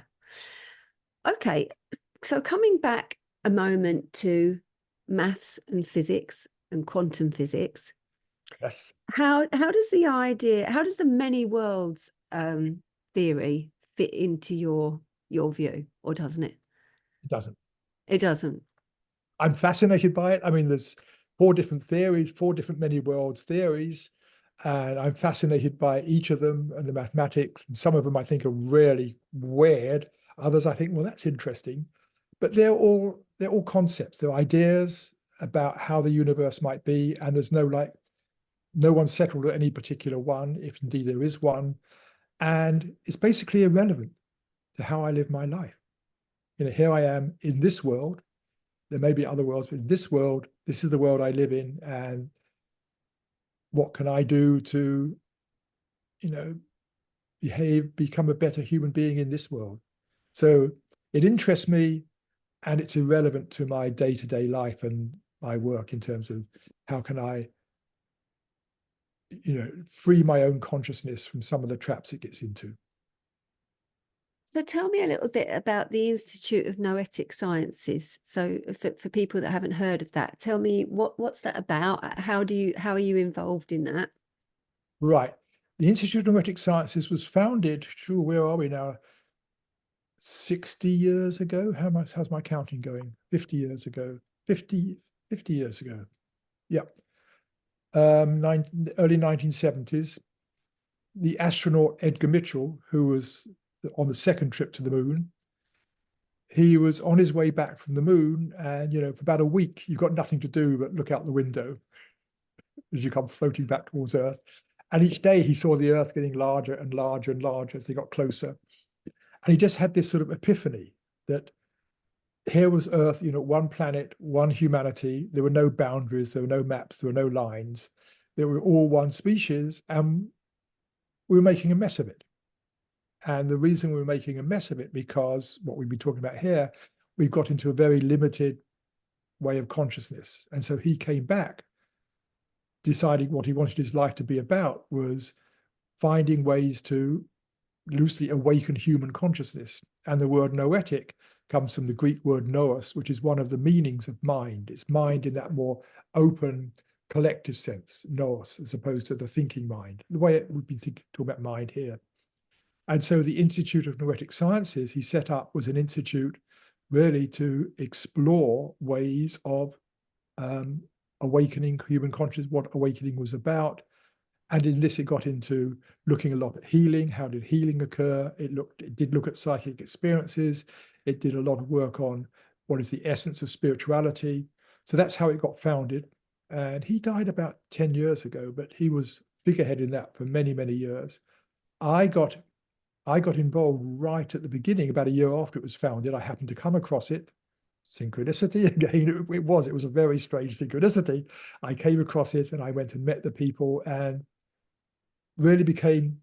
Okay. So coming back a moment to maths and physics and quantum physics, Yes, how does how does the many worlds theory fit into your view, or doesn't it? it doesn't. It doesn't. I'm fascinated by it. I mean, there's 4 different theories, 4 different many worlds theories, and I'm fascinated by each of them and the mathematics. And some of them I think are really weird. Others I think, well, that's interesting. But they're all concepts. They're ideas about how the universe might be, and there's no one settled at any particular one, if indeed there is one. And it's basically irrelevant to how I live my life. You know, here I am in this world. There may be other worlds, but in this world, this is the world I live in. And what can I do to, you know, become a better human being in this world? So it interests me, and it's irrelevant to my day-to-day life and my work in terms of how can I, you know, free my own consciousness from some of the traps it gets into. So tell me a little bit about the Institute of Noetic Sciences. So for people that haven't heard of that, tell me what's that about? How are you involved in that? Right. The Institute of Noetic Sciences was founded, sure, where are we now? 60 years ago? How's my counting going? 50 years ago. 50, 50 years ago. Yeah. Early 1970s, the astronaut Edgar Mitchell, who was on the second trip to the moon, he was on his way back from the moon, and for about a week, you've got nothing to do but look out the window as you come floating back towards Earth. And each day he saw the Earth getting larger and larger and larger as they got closer. And he just had this sort of epiphany that here was Earth, one planet, one humanity. There were no boundaries, there were no maps, there were no lines. They were all one species, and we were making a mess of it. And the reason we were making a mess of it, because what we've been talking about here, we've got into a very limited way of consciousness. And so he came back, deciding what he wanted his life to be about was finding ways to loosely awaken human consciousness. And the word noetic comes from the Greek word nous, which is one of the meanings of mind. It's mind in that more open, collective sense, nous, as opposed to the thinking mind, the way it would be talking about mind here. And so the Institute of Noetic Sciences he set up was an institute really to explore ways of awakening human consciousness, what awakening was about. And in this, it got into looking a lot at healing. How did healing occur? It did look at psychic experiences. It did a lot of work on what is the essence of spirituality. So that's how it got founded. And he died about 10 years ago, but he was figurehead in that for many, many years. I got involved right at the beginning, about a year after it was founded. I happened to come across it. Synchronicity again, it was a very strange synchronicity. I came across it and I went and met the people and really became,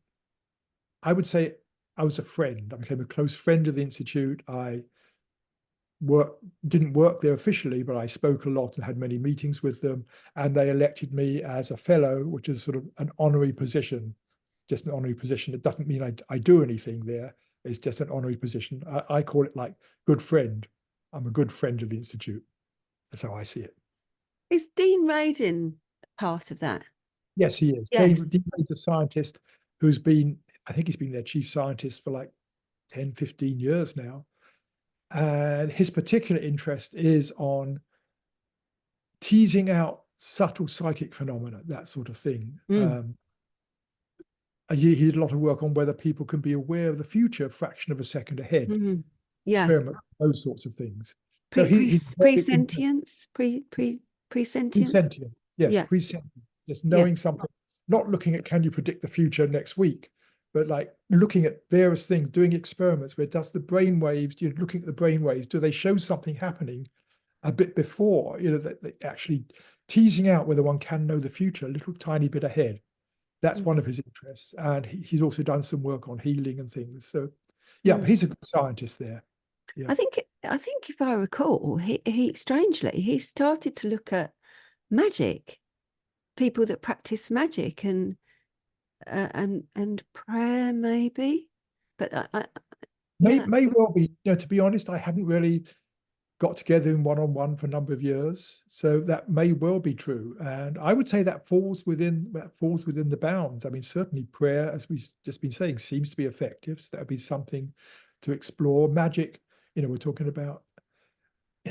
I would say, I was a friend. I became a close friend of the Institute. I didn't work there officially, but I spoke a lot and had many meetings with them. And they elected me as a fellow, which is sort of an honorary position, just an honorary position. It doesn't mean I do anything there. It's just an honorary position. I call it like good friend. I'm a good friend of the Institute. That's how I see it. Is Dean Radin part of that? Yes, he is. Yes. Dean is a scientist who's been, I think he's been their chief scientist for like 10, 15 years now. And his particular interest is on teasing out subtle psychic phenomena, that sort of thing. He did a lot of work on whether people can be aware of the future a fraction of a second ahead. Yeah. Experiment, those sorts of things. So he's presentience, presentience. Presentient, yes, Yeah. presentient. Just knowing something, not looking at can you predict the future next week, but like looking at various things, doing experiments where does the brain waves, looking at the brain waves, do they show something happening a bit before, that they actually teasing out whether one can know the future a little tiny bit ahead. That's one of his interests. And he's also done some work on healing and things. So yeah, but he's a good scientist there. Yeah. I think if I recall, he strangely he started to look at magic, people that practice magic and prayer maybe, but May well be. To be honest, I haven't really got together in one-on-one for a number of years, so that may well be true. And I would say that falls within the bounds. I mean, certainly prayer, as we've just been saying, seems to be effective. So that would be something to explore. Magic, we're talking about.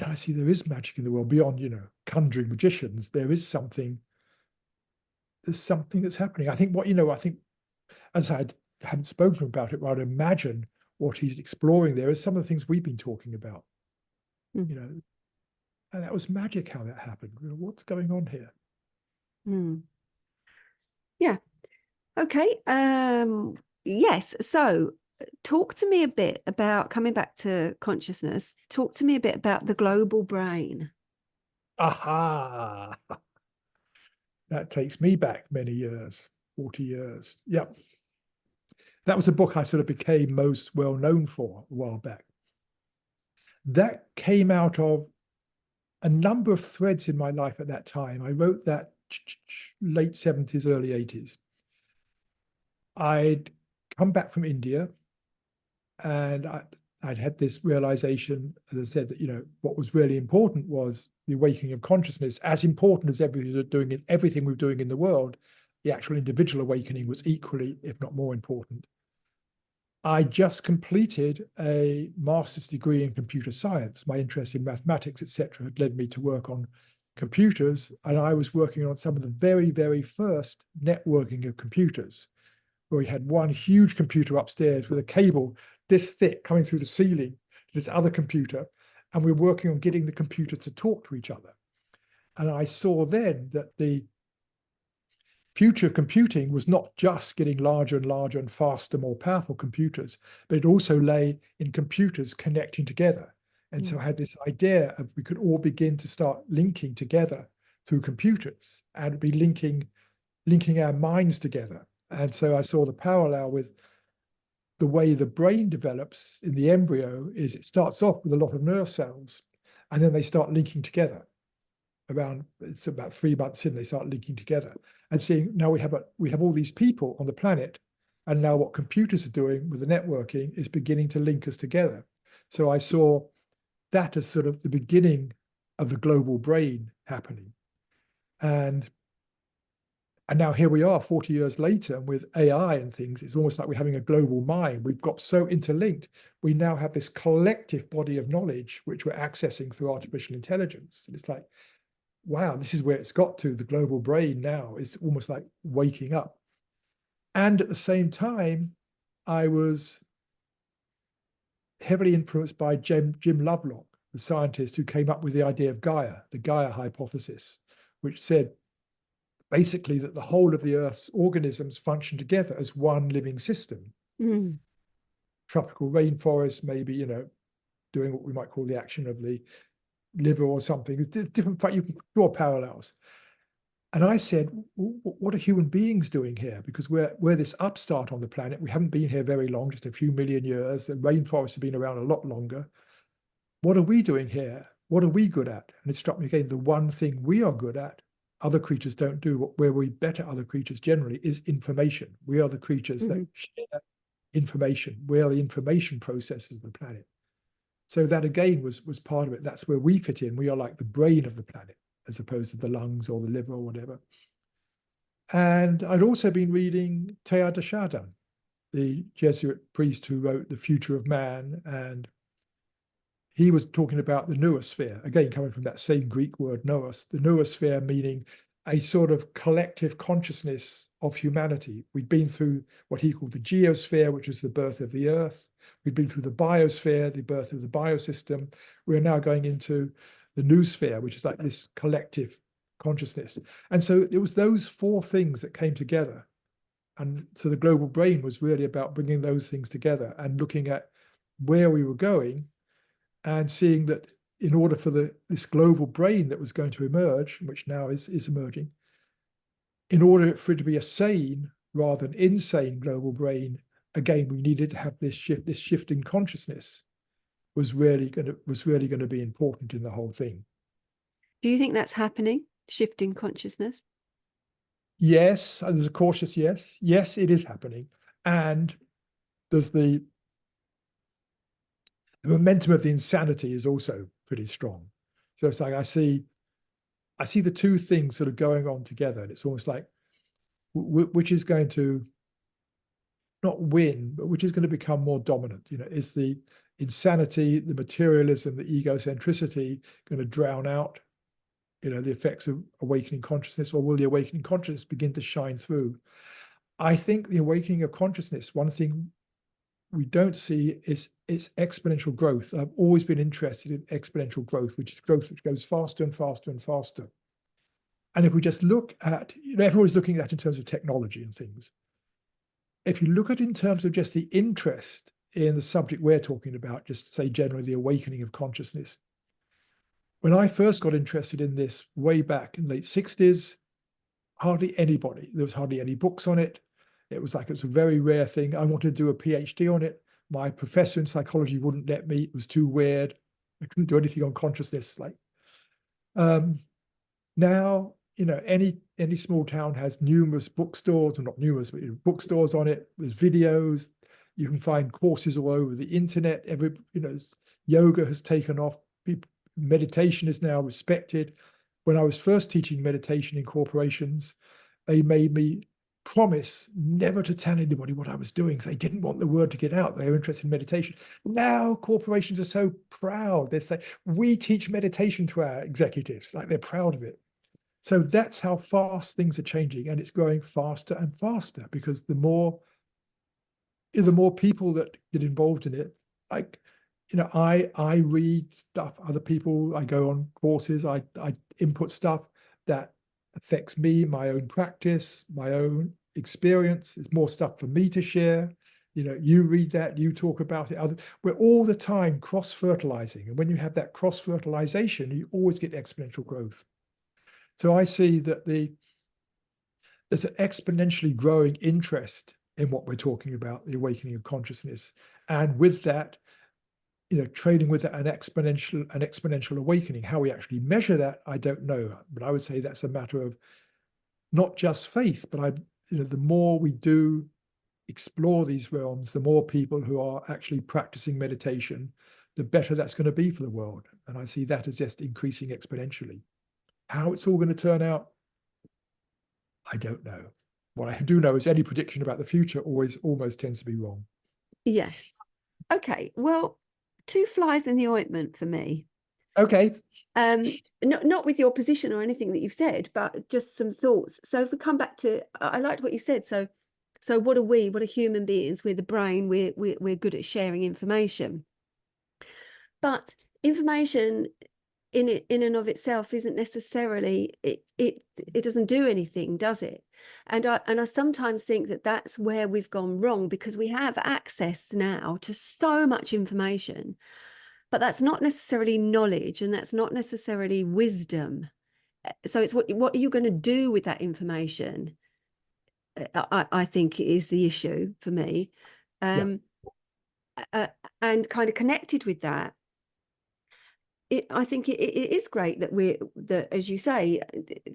I see there is magic in the world beyond, conjuring magicians. There's something that's happening. I think as I haven't spoken about it, but I'd imagine what he's exploring there is some of the things we've been talking about. And that was magic how that happened. What's going on here? Yeah. Okay. Yes. So talk to me a bit about, coming back to consciousness, talk to me a bit about the global brain. Aha. That takes me back many years, 40 years. Yeah. That was a book I sort of became most well known for a while back. That came out of a number of threads in my life at that time. I wrote that late 70s, early 80s. I'd come back from India and I'd had this realization, as I said, that, what was really important was the awakening of consciousness. As important as everything we were doing in the world, the actual individual awakening was equally, if not more important. I just completed a master's degree in computer science. My interest in mathematics, etc., had led me to work on computers, and I was working on some of the very, very first networking of computers, where we had one huge computer upstairs with a cable this thick coming through the ceiling to this other computer, and we were working on getting the computer to talk to each other. And I saw then that the future computing was not just getting larger and larger and faster, more powerful computers, but it also lay in computers connecting together. And so I had this idea of we could all begin to start linking together through computers and be linking our minds together. And so I saw the parallel with the way the brain develops in the embryo is it starts off with a lot of nerve cells, and then they start linking together. It's about 3 months in, they start linking together and seeing now we have all these people on the planet, and now what computers are doing with the networking is beginning to link us together. So I saw that as sort of the beginning of the global brain happening. And now here we are 40 years later, and with AI and things, it's almost like we're having a global mind. We've got so interlinked. We now have this collective body of knowledge, which we're accessing through artificial intelligence. And it's like, wow, this is where it's got to. The global brain now is almost like waking up. And at the same time, I was heavily influenced by Jim Lovelock, the scientist who came up with the idea of Gaia, the Gaia hypothesis, which said basically that the whole of the Earth's organisms function together as one living system. Tropical rainforest, maybe, doing what we might call the action of the liver or something. Different, you can draw parallels. And I said, what are human beings doing here? Because we're this upstart on the planet. We haven't been here very long, just a few million years. The rainforests have been around a lot longer. What are we doing here? What are we good at? And it struck me again, the one thing we are good at, other creatures don't do. Where we better other creatures generally is information. We are the creatures that share information. We are the information processors of the planet. So that again was part of it. That's where we fit in. We are like the brain of the planet, as opposed to the lungs or the liver or whatever. And I'd also been reading Teilhard de Chardin, the Jesuit priest who wrote The Future of Man. And he was talking about the noosphere, again, coming from that same Greek word, nous, the noosphere meaning a sort of collective consciousness of humanity. We'd been through what he called the geosphere, which was the birth of the Earth. We'd been through the biosphere, the birth of the biosystem. We're now going into the noosphere, which is like this collective consciousness. And so it was those 4 things that came together. And so the global brain was really about bringing those things together and looking at where we were going and seeing that in order for this global brain that was going to emerge, which now is emerging, in order for it to be a sane rather than insane global brain, again, we needed to have this shift in consciousness was really going to be important in the whole thing. Do you think that's happening, shifting consciousness? Yes, there's a cautious yes. Yes, it is happening. And there's the momentum of the insanity is also pretty strong. So it's like I see the 2 things sort of going on together, and it's almost like which is going to not win, but which is going to become more dominant. Is the insanity, the materialism, the egocentricity going to drown out, the effects of awakening consciousness, or will the awakening consciousness begin to shine through? I think the awakening of consciousness, one thing we don't see is its exponential growth. I've always been interested in exponential growth, which is growth which goes faster and faster and faster. And if we just look at, everyone's looking at it in terms of technology and things. If you look at it in terms of just the interest in the subject we're talking about, just say generally the awakening of consciousness. When I first got interested in this way back in the late 60s, there was hardly any books on it. It was a very rare thing. I wanted to do a PhD on it. My professor in psychology wouldn't let me. It was too weird. I couldn't do anything on consciousness. Now, any small town has numerous bookstores, or not numerous, but bookstores on it. There's videos. You can find courses all over the internet. Yoga has taken off. Meditation is now respected. When I was first teaching meditation in corporations, they made me promise never to tell anybody what I was doing. So they didn't want the word to get out. They were interested in meditation. Now corporations are so proud. They say, we teach meditation to our executives, like they're proud of it. So that's how fast things are changing, and it's growing faster and faster because the more people that get involved in it, like, I read stuff, other people, I go on courses, I input stuff that affects me, my own practice, my own experience. There's more stuff for me to share. You read that, you talk about it. We're all the time cross-fertilizing. And when you have that cross-fertilization, you always get exponential growth. So I see that there's an exponentially growing interest in what we're talking about, the awakening of consciousness. And with that, trading with an exponential awakening. How we actually measure that, I don't know. But I would say that's a matter of not just faith, but the more we do explore these realms, the more people who are actually practicing meditation, the better that's going to be for the world. And I see that as just increasing exponentially. How it's all going to turn out, I don't know. What I do know is any prediction about the future always almost tends to be wrong. Yes. Okay. Well, two flies in the ointment for me. Okay. Not with your position or anything that you've said, but just some thoughts. So if we come back to, I liked what you said. So what are we? What are human beings? We're the brain. We're good at sharing information, but information in and of itself isn't necessarily it doesn't do anything, does it? And I sometimes think that that's where we've gone wrong, because we have access now to so much information, but that's not necessarily knowledge, and that's not necessarily wisdom. So it's what are you going to do with that information? I think is the issue for me. Yeah. And kind of connected with that, I think it is great that, as you say,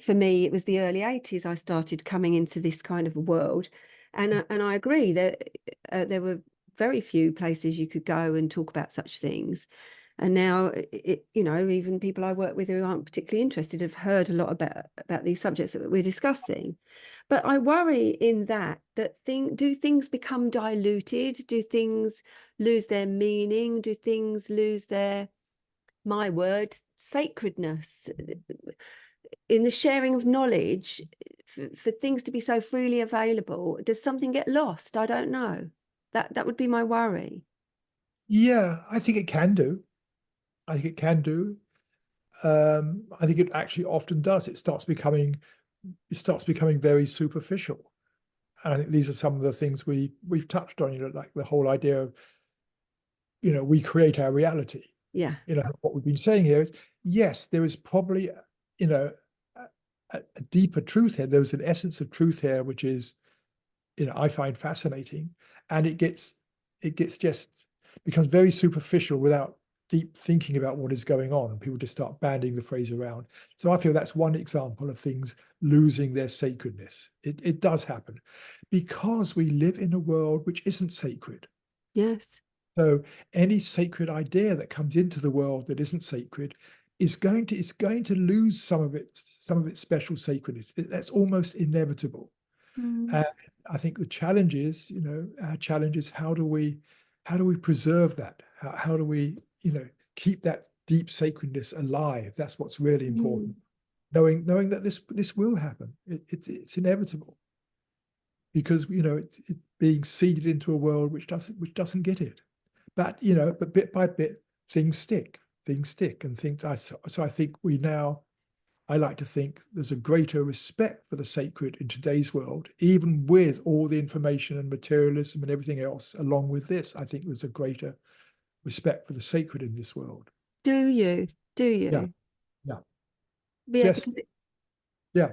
for me, it was the early 80s I started coming into this kind of a world. And I agree that there were very few places you could go and talk about such things. And now, even people I work with who aren't particularly interested have heard a lot about these subjects that we're discussing. But I worry in that do things become diluted? Do things lose their meaning? Do things lose their, my word, sacredness in the sharing of knowledge? For things to be so freely available, does something get lost? I don't know. That would be my worry. Yeah, I think it can do. I think it can do. I think it actually often does. It starts becoming very superficial. And I think these are some of the things we've touched on, like the whole idea of, we create our reality. Yeah. What we've been saying here is, yes, there is probably, a deeper truth here. There's an essence of truth here, which is, I find fascinating. And it becomes very superficial without deep thinking about what is going on. People just start banding the phrase around. So I feel that's one example of things losing their sacredness. It does happen because we live in a world which isn't sacred. Yes. So any sacred idea that comes into the world that isn't sacred is going to lose some of its special sacredness. That's almost inevitable. And I think the challenge is, our challenge is how do we preserve that? How do we, keep that deep sacredness alive? That's what's really important. Knowing that this will happen. It's inevitable, because it's being seeded into a world which doesn't get it. But bit by bit things stick, and things. So I think I like to think there's a greater respect for the sacred in today's world, even with all the information and materialism and everything else along with this. I think there's a greater respect for the sacred in this world. Do you? Yeah, yeah, Yeah, just because yeah.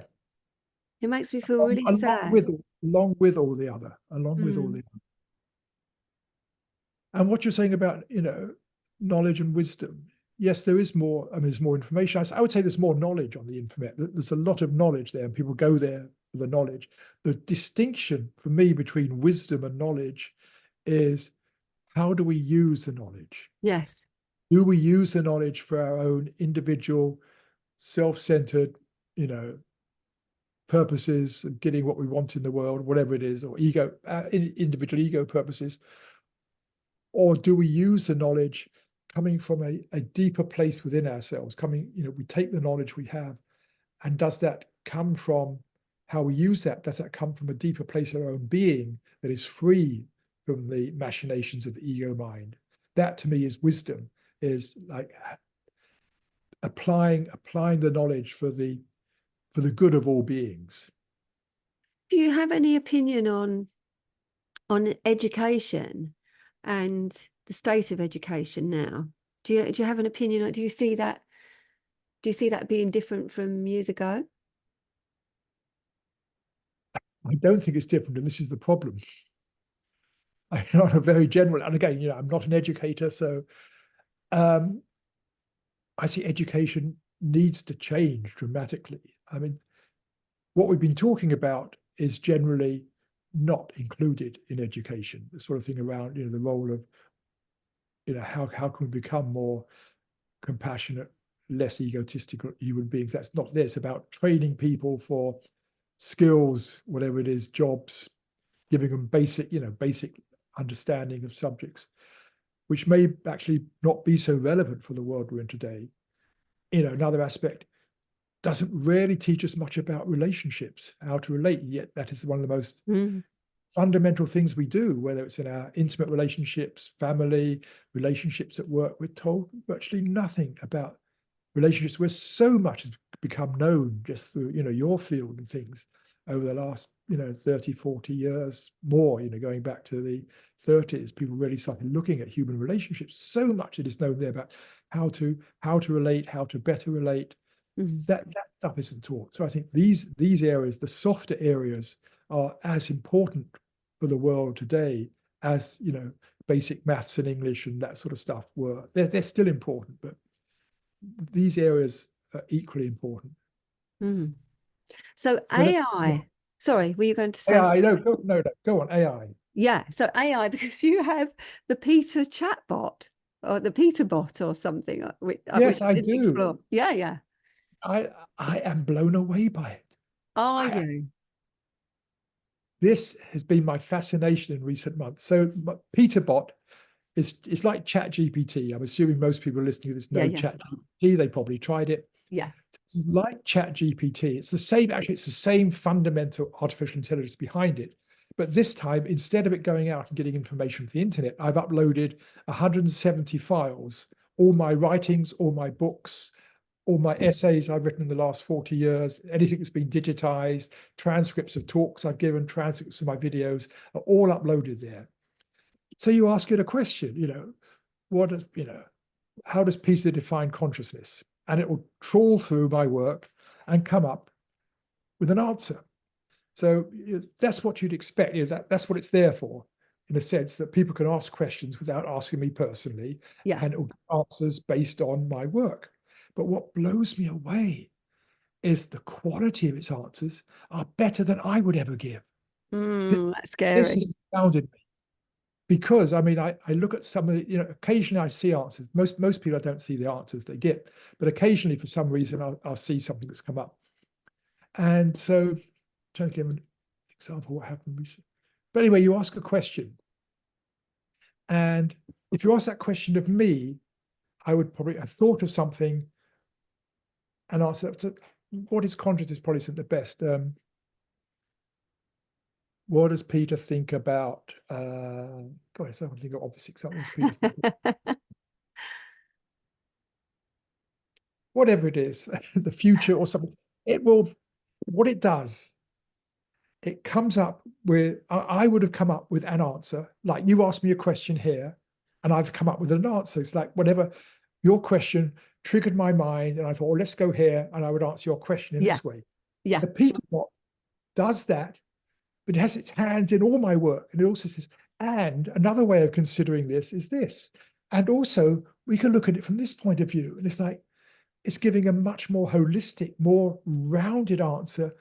it makes me feel really Along sad. with all the other, And what you're saying about, knowledge and wisdom. Yes, there is more. I mean, there's more information. I would say there's more knowledge on the internet. There's a lot of knowledge there, and people go there for the knowledge. The distinction for me between wisdom and knowledge is, how do we use the knowledge? Yes. Do we use the knowledge for our own individual, self-centered, purposes of getting what we want in the world, whatever it is, or ego, individual ego purposes? Or do we use the knowledge coming from a deeper place within ourselves? Coming, we take the knowledge we have, and does that come from how we use that? Does that come from a deeper place of our own being that is free from the machinations of the ego mind? That to me is wisdom, is like applying the knowledge for the good of all beings. Do you have any opinion on education and the state of education now? Do you have an opinion on, do you see that being different from years ago? I don't think it's different, and this is the problem. I'm not a very general, and again, I'm not an educator, so I see education needs to change dramatically. I mean, what we've been talking about is generally not included in education. The sort of thing around, the role of, how can we become more compassionate, less egotistical human beings? That's not this. It's about training people for skills, whatever it is, jobs, giving them basic understanding of subjects, which may actually not be so relevant for the world we're in today. Another aspect doesn't really teach us much about relationships, how to relate, yet that is one of the most fundamental things we do, whether it's in our intimate relationships, family, relationships at work. We're told virtually nothing about relationships, where so much has become known just through, your field and things over the last, 30, 40 years more, going back to the 30s. People really started looking at human relationships. So much it is known there about how to relate, how to better relate. That stuff isn't taught. So I think these areas, the softer areas, are as important for the world today as, basic maths and English and that sort of stuff were. They're still important, but these areas are equally important. So AI, sorry, were you going to say AI, no, go on, AI. Yeah, so AI, because you have the Peter chatbot or the Peter bot or something, which Yes, I I didn't do. explore. Yeah. I am blown away by it. Are you? This has been my fascination in recent months. So Peterbot it's like ChatGPT. I'm assuming most people listening to this know Yeah. ChatGPT. They probably tried it. Yeah. It's like ChatGPT. It's the same, actually, it's the same fundamental artificial intelligence behind it. But this time, instead of it going out and getting information from the internet, I've uploaded 170 files, all my writings, all my books, all my essays I've written in the last 40 years, anything that's been digitized, transcripts of talks I've given, transcripts of my videos are all uploaded there. So you ask it a question, how does Peter define consciousness? And it will trawl through my work and come up with an answer. So that's what you'd expect. That's what it's there for, in a sense that people can ask questions without asking me personally, and it will give answers based on my work. But what blows me away is the quality of its answers are better than I would ever give. That's scary. This has astounded me. Because I mean, I look at some of the, occasionally I see answers. Most people I don't see the answers they get, but occasionally for some reason I'll see something that's come up. And so, I'm trying to give an example of what happened. But anyway, you ask a question, and if you ask that question of me, I would probably have thought of something and answer to what is consciousness probably isn't the best. What does Peter think about? God, I don't think of obvious examples. Peter think whatever it is, the future or something. It will. What it does, it comes up with. I would have come up with an answer. Like you asked me a question here, and I've come up with an answer. It's like whatever your question triggered my mind, and I thought, well, let's go here, and I would answer your question in this way. Yeah. The Peter bot does that, but it has its hands in all my work. And it also says, and another way of considering this is this. And also, we can look at it from this point of view. And it's like, it's giving a much more holistic, more rounded answer,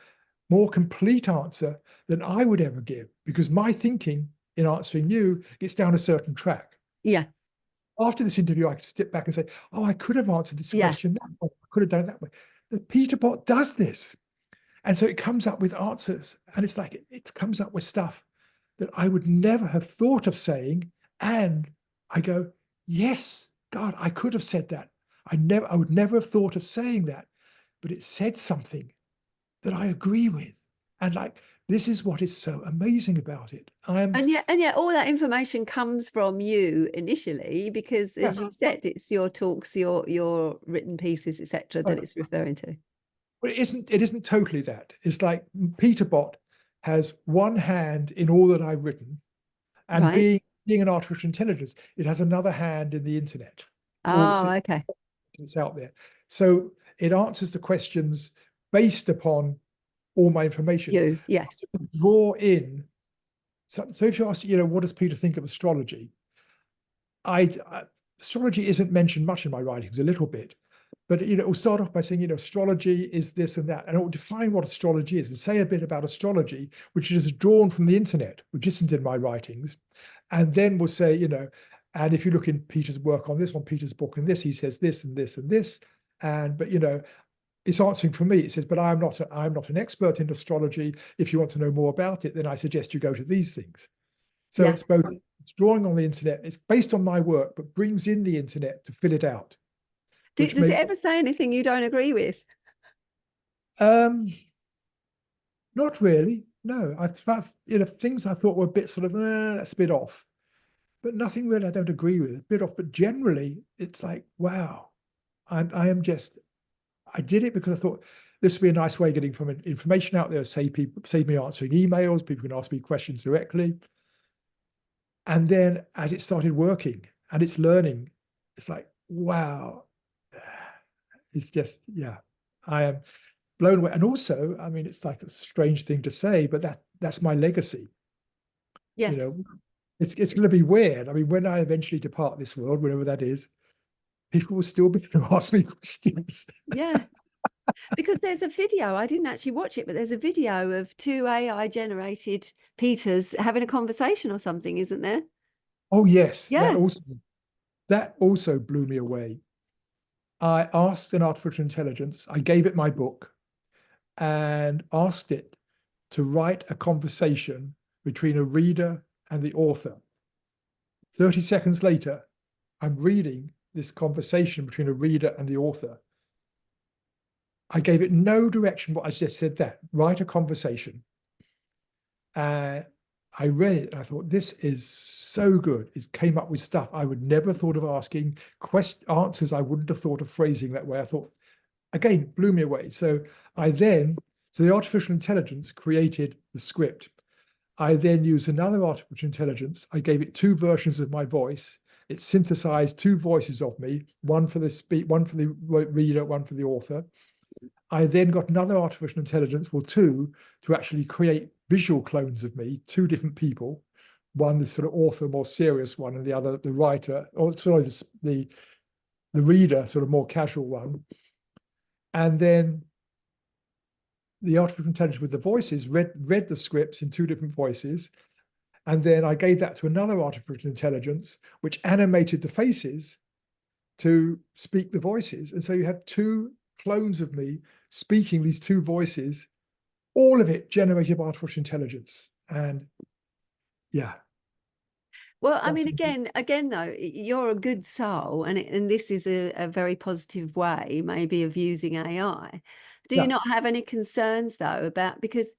more complete answer than I would ever give, because my thinking in answering you gets down a certain track. Yeah. After this interview, I can step back and say, oh, I could have answered this question that way. I could have done it that way. The Peter bot does this. And so it comes up with answers, and it's like it comes up with stuff that I would never have thought of saying. And I go, yes, God, I could have said that. I would never have thought of saying that, but it said something that I agree with. And like, this is what is so amazing about it. And yet all that information comes from you initially, because Yeah, as you said, it's your talks, your written pieces, etc., that it's referring to. but it isn't totally that. It's like Peterbot has one hand in all that I've written, and Right. being an artificial intelligence, it has another hand in the internet. All Oh, okay. that's out there. So it answers the questions based upon all my information. You, yes. Draw in. So if you ask, what does Peter think of astrology? Astrology isn't mentioned much in my writings, a little bit, but it will start off by saying, astrology is this and that, and it will define what astrology is and say a bit about astrology, which is drawn from the internet, which isn't in my writings, and then we'll say, and if you look in Peter's work on this, on Peter's book and this, he says this and this and this, but it's answering for me. It says, but I'm not an expert in astrology. If you want to know more about it, then I suggest you go to these things. So Yeah. it's both, it's drawing on the internet, it's based on my work, but brings in the internet to fill it out, which Does it makes, ever say anything you don't agree with? um, not really. No, things I thought were a bit sort of, that's a bit off, but nothing really I don't agree with, a bit off. But generally, it's like, wow, I am just, I did it because I thought this would be a nice way of getting information out there, save me answering emails, people can ask me questions directly. And then as it started working and it's learning, it's like, wow, it's just, yeah, I am blown away. And also, I mean, it's like a strange thing to say, but that's my legacy. You Yes. know, it's going to be weird. I mean, when I eventually depart this world, whenever that is, people will still be able to ask me questions. Yeah. Because there's a video, I didn't actually watch it, but there's a video of two AI generated Peters having a conversation or something, isn't there? Oh yes, Yeah. that also blew me away. I asked an artificial intelligence, I gave it my book and asked it to write a conversation between a reader and the author. 30 seconds later, I'm reading this conversation between a reader and the author. I gave it no direction, but I just said that, write a conversation. I read it and I thought, this is so good. It came up with stuff I would never have thought of asking, answers I wouldn't have thought of phrasing that way. I thought, again, blew me away. So the artificial intelligence created the script. I then used another artificial intelligence. I gave it two versions of my voice. It synthesized two voices of me, one for the reader, one for the author. I then got another artificial intelligence, well, two, to actually create visual clones of me, two different people. One, the sort of author, more serious one, and the other, the writer, or sorry, the reader, sort of more casual one. And then the artificial intelligence with the voices read the scripts in two different voices. And then I gave that to another artificial intelligence, which animated the faces to speak the voices. And so you have two clones of me speaking these two voices, all of it generated by artificial intelligence. And yeah, Well, I that's mean, again, though, you're a good soul, and this is a very positive way, maybe, of using AI. Do you yeah. not have any concerns, though, about, because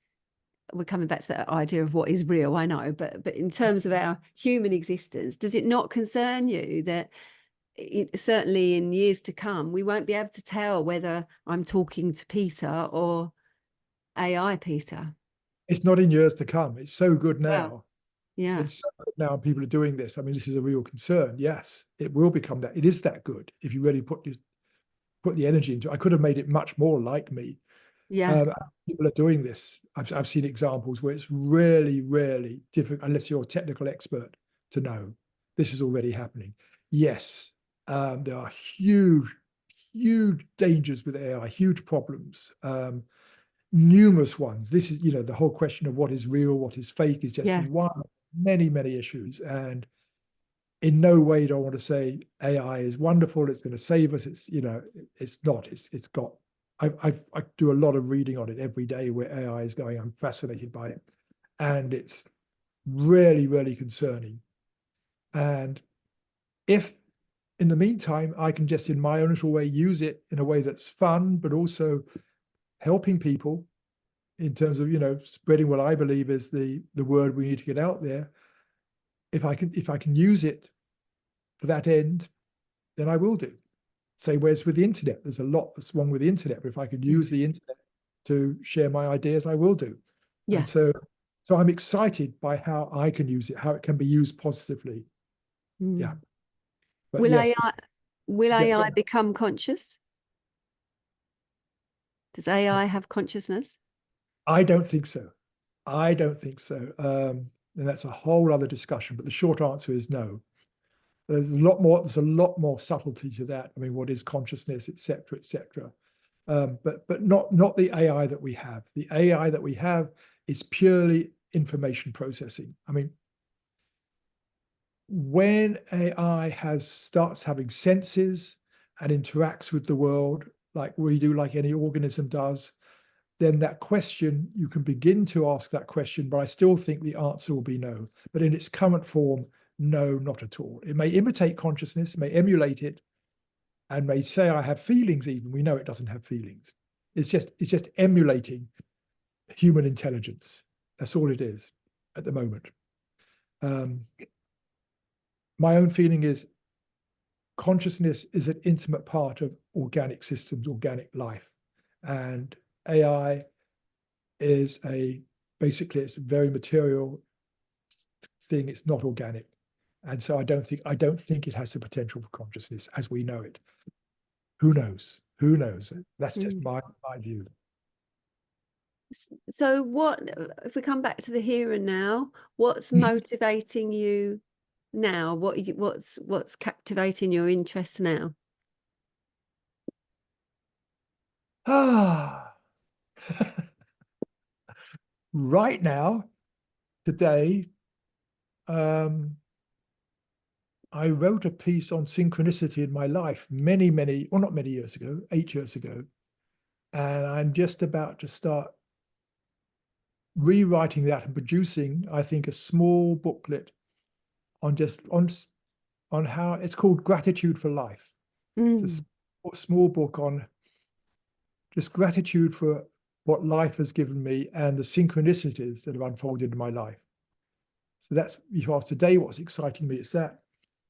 we're coming back to that idea of what is real, I know, but in terms of our human existence, does it not concern you that certainly in years to come, we won't be able to tell whether I'm talking to Peter or AI Peter? It's not in years to come. It's so good Wow. now. Yeah. It's so good now, and people are doing this. I mean, this is a real concern. Yes, it will become that. It is that good if you really put the energy into it. I could have made it much more like me. Yeah. People are doing this. I've seen examples where it's really, really difficult, unless you're a technical expert, to know this is already happening. Yes, there are huge dangers with AI, huge problems, numerous ones. This is, the whole question of what is real, what is fake is just Yeah. one of many issues. And in no way do I want to say AI is wonderful, it's going to save us. It's not. It's got I do a lot of reading on it every day where AI is going. I'm fascinated by it, and it's really, really concerning. And if in the meantime I can just in my own little way use it in a way that's fun, but also helping people in terms of, spreading what I believe is the word we need to get out there. If I can use it for that end, then I will do. Say, whereas with the internet, there's a lot that's wrong with the internet, but if I could use the internet to share my ideas, I will do. Yeah. And so I'm excited by how I can use it, how it can be used positively. Yeah. But Will yes, AI become conscious? Does AI have consciousness? I don't think so. I don't think so. And that's a whole other discussion. But the short answer is no. There's a lot more. There's a lot more subtlety to that. I mean, what is consciousness, et cetera, et cetera. But not the AI that we have. The AI that we have is purely information processing. I mean, when AI starts having senses and interacts with the world like we do, like any organism does, then that question, you can begin to ask that question, but I still think the answer will be no. But in its current form, no, not at all. It may imitate consciousness, may emulate it, and may say I have feelings even. We know it doesn't have feelings. It's just emulating human intelligence. That's all it is at the moment. My own feeling is consciousness is an intimate part of organic systems, organic life. And AI is basically it's a very material thing. It's not organic. And so I don't think it has the potential for consciousness as we know it. Who knows? Who knows? That's just my view. So if we come back to the here and now, what's motivating you now? What's captivating your interest now? Right now, today, I wrote a piece on synchronicity in my life many, well, not many years ago, 8 years ago. And I'm just about to start rewriting that and producing, I think, a small booklet on how it's called Gratitude for Life. It's a small book on just gratitude for what life has given me and the synchronicities that have unfolded in my life. So that's, if you ask today what's exciting me, it's that.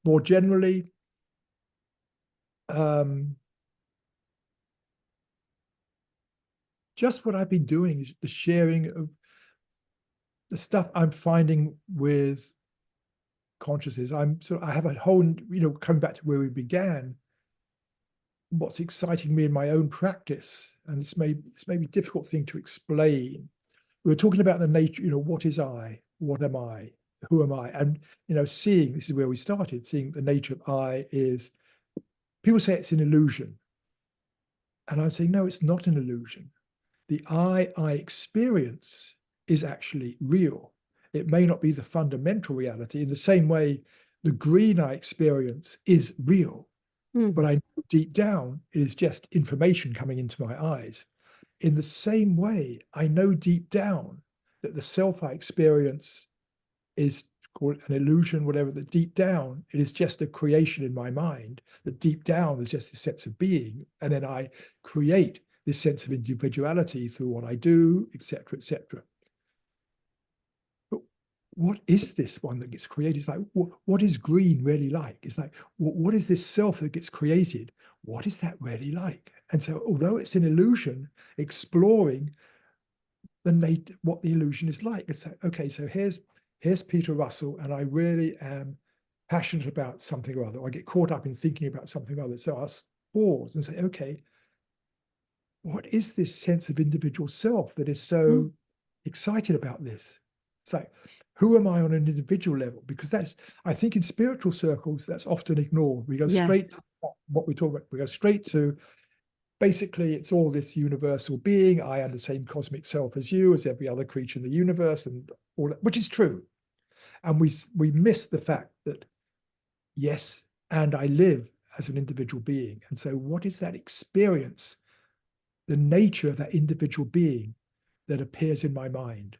More generally, just what I've been doing is the sharing of the stuff I'm finding with consciousness. I have a whole, coming back to where we began, what's exciting me in my own practice, and this may be a difficult thing to explain. We were talking about the nature, what is I? What am I? Who am I? And, seeing, this is where we started, seeing the nature of I is, people say it's an illusion. And I'm saying, no, it's not an illusion. The I experience is actually real. It may not be the fundamental reality. In the same way, the green I experience is real. But I know deep down, it is just information coming into my eyes. In the same way, I know deep down that the self I experience is called an illusion, whatever, that deep down, it is just a creation in my mind, that deep down, there's just a sense of being. And then I create this sense of individuality through what I do, etc., etc. But what is this one that gets created? It's like, what is green really like? It's like, what is this self that gets created? What is that really like? And so, although it's an illusion, exploring what the illusion is like. It's like, okay, so here's Peter Russell, and I really am passionate about something or other. I get caught up in thinking about something or other. So I'll pause and say, okay, what is this sense of individual self that is so excited about this? It's like, who am I on an individual level? Because I think in spiritual circles, that's often ignored. We go straight to what we talk about. We go straight to, basically, it's all this universal being. I am the same cosmic self as you, as every other creature in the universe, and all that, which is true. And we miss the fact that, yes, and I live as an individual being. And so what is that experience the nature of that individual being that appears in my mind.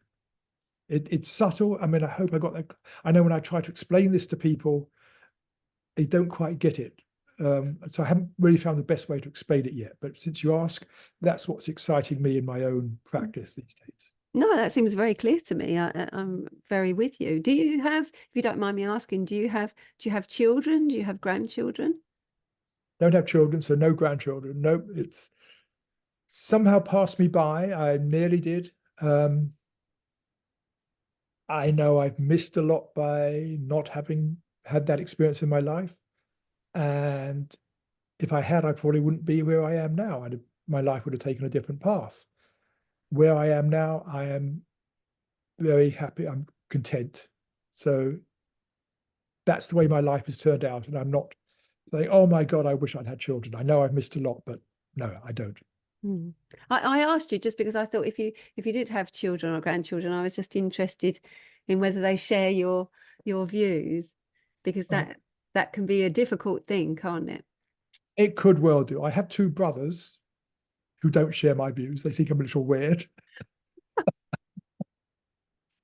It's subtle. I mean, I hope I got that. I know when I try to explain this to people, they don't quite get it. So I haven't really found the best way to explain it yet. But since you ask, that's what's exciting me in my own practice these days. No, that seems very clear to me. I'm very with you. Do you have, if you don't mind me asking, do you have children? Do you have grandchildren? Don't have children, so no grandchildren. No, it's somehow passed me by. I nearly did. I know I've missed a lot by not having had that experience in my life. And if I had, I probably wouldn't be where I am now. My life would have taken a different path. Where I am now, I am very happy. I'm content. So that's the way my life has turned out. And I'm not saying, oh my God, I wish I'd had children. I know I've missed a lot, but no, I don't. Hmm. I asked you just because I thought if you did have children or grandchildren, I was just interested in whether they share your views, because that can be a difficult thing, can't it? It could well do. I have two brothers who don't share my views. They think I'm a little weird.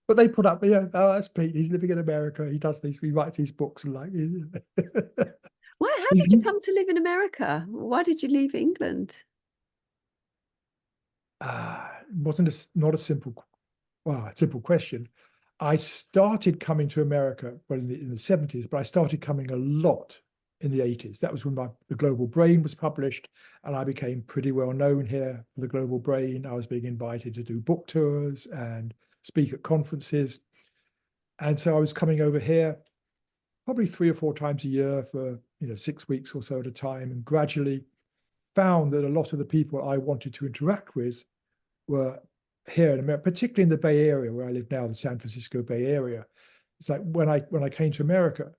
But they put up, yeah, oh, that's Pete. He's living in America. He does these, he writes these books and like, Why, how did you come to live in America? Why did you leave England? wasn't not a simple, well, a simple question. I started coming to America, well, in the 70s, but I started coming a lot in the 80s. That was when The Global Brain was published, and I became pretty well known here for The Global Brain. I was being invited to do book tours and speak at conferences. And so I was coming over here probably 3 or 4 times a year for 6 weeks or so at a time, and gradually found that a lot of the people I wanted to interact with were here in America, particularly in the Bay Area where I live now, the San Francisco Bay Area. It's like when I came to America,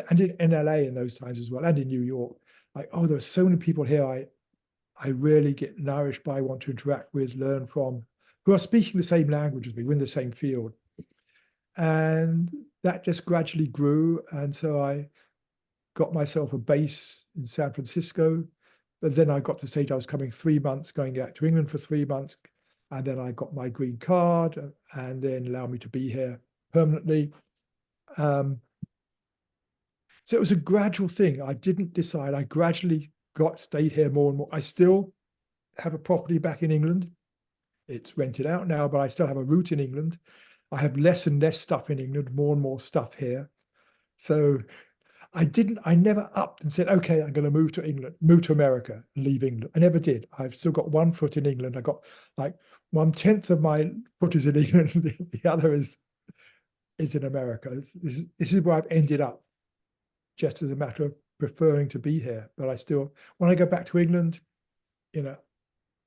and in LA in those times as well, and in New York, like, oh, there are so many people here I really get nourished by, want to interact with, learn from, who are speaking the same language as me, we're in the same field. And that just gradually grew. And so I got myself a base in San Francisco. But then I got to the stage I was coming 3 months, going back to England for 3 months. And then I got my green card and then allowed me to be here permanently. So it was a gradual thing. I didn't decide. I gradually stayed here more and more. I still have a property back in England. It's rented out now, but I still have a root in England. I have less and less stuff in England, more and more stuff here. So I never upped and said, okay, I'm going to move to England, move to America and leave England. I never did. I've still got one foot in England. I got like 1/10 of my foot is in England. The other is in America. This is where I've ended up, just as a matter of preferring to be here. But I still, when I go back to England,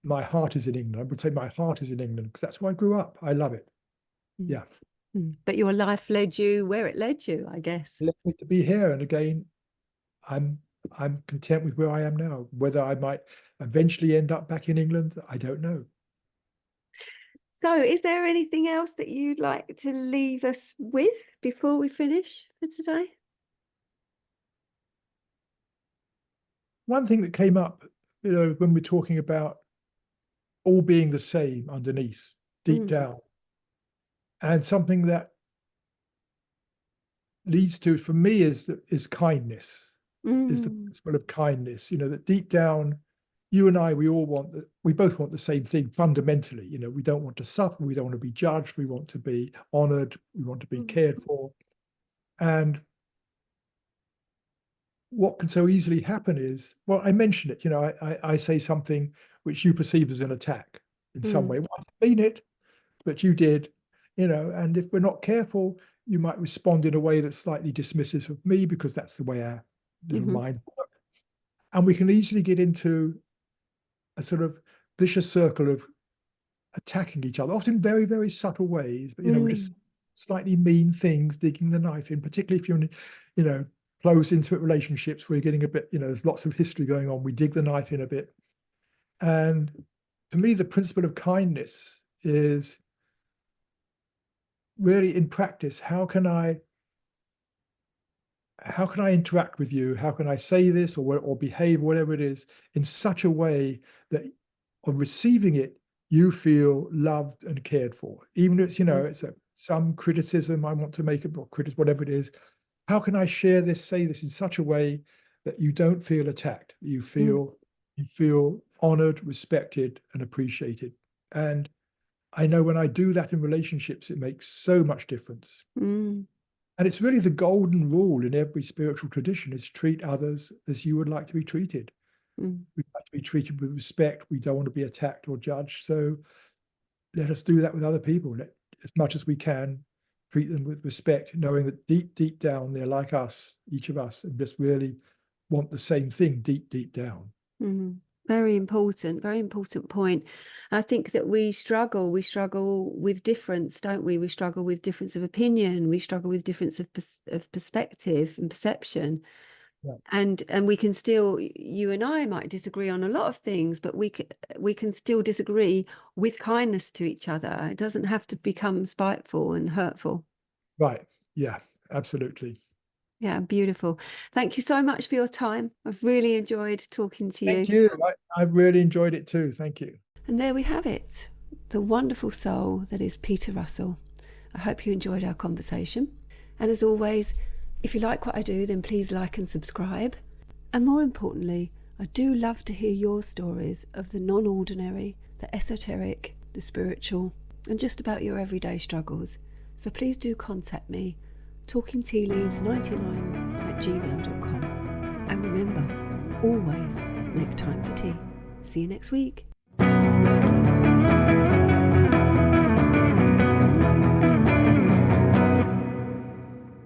my heart is in England. I would say my heart is in England because that's where I grew up. I love it. Yeah. But your life led you where it led you, I guess. It led me to be here. And again, I'm content with where I am now. Whether I might eventually end up back in England, I don't know. So, is there anything else that you'd like to leave us with before we finish for today? One thing that came up, when we're talking about all being the same underneath, deep down, and something that leads to, for me, is kindness, is the principle of kindness. That deep down, you and I, we both want the same thing fundamentally. We don't want to suffer, we don't want to be judged, we want to be honored, we want to be cared for. And what can so easily happen is, well, I mentioned it, I say something which you perceive as an attack in some way. Well, I didn't mean it, but you did, and if we're not careful, you might respond in a way that's slightly dismissive of me because that's the way our little mind works. And we can easily get into a sort of vicious circle of attacking each other, often very, very subtle ways, but, we're just slightly mean things, digging the knife in, particularly if you're in, close, intimate relationships where you're getting a bit, there's lots of history going on. We dig the knife in a bit. And for me, the principle of kindness is really, in practice, how can I interact with you? How can I say this or behave, whatever it is, in such a way that on receiving it, you feel loved and cared for. Even if, it's some criticism I want to make, or whatever it is. How can I say this in such a way that you don't feel attacked? You feel honored, respected, and appreciated. And I know when I do that in relationships, it makes so much difference. Mm. And it's really the golden rule in every spiritual tradition, is treat others as you would like to be treated. Mm. We'd like to be treated with respect. We don't want to be attacked or judged. So let us do that with other people. As much as we can, treat them with respect, knowing that deep down, they're like us, each of us, and just really want the same thing deep down. Mm. Very important point. I think that we struggle with difference, don't we? We struggle with difference of opinion. We struggle with difference of perspective and perception. Yeah. And we can still, you and I might disagree on a lot of things, but we can still disagree with kindness to each other. It doesn't have to become spiteful and hurtful. Right. Yeah, absolutely. Yeah, beautiful. Thank you so much for your time. I've really enjoyed talking to you. Thank you. I've really enjoyed it too. Thank you. And there we have it, the wonderful soul that is Peter Russell. I hope you enjoyed our conversation. And as always, if you like what I do, then please like and subscribe. And more importantly, I do love to hear your stories of the non-ordinary, the esoteric, the spiritual, and just about your everyday struggles. So please do contact me, talkingtealeaves99@gmail.com. And remember, always make time for tea. See you next week.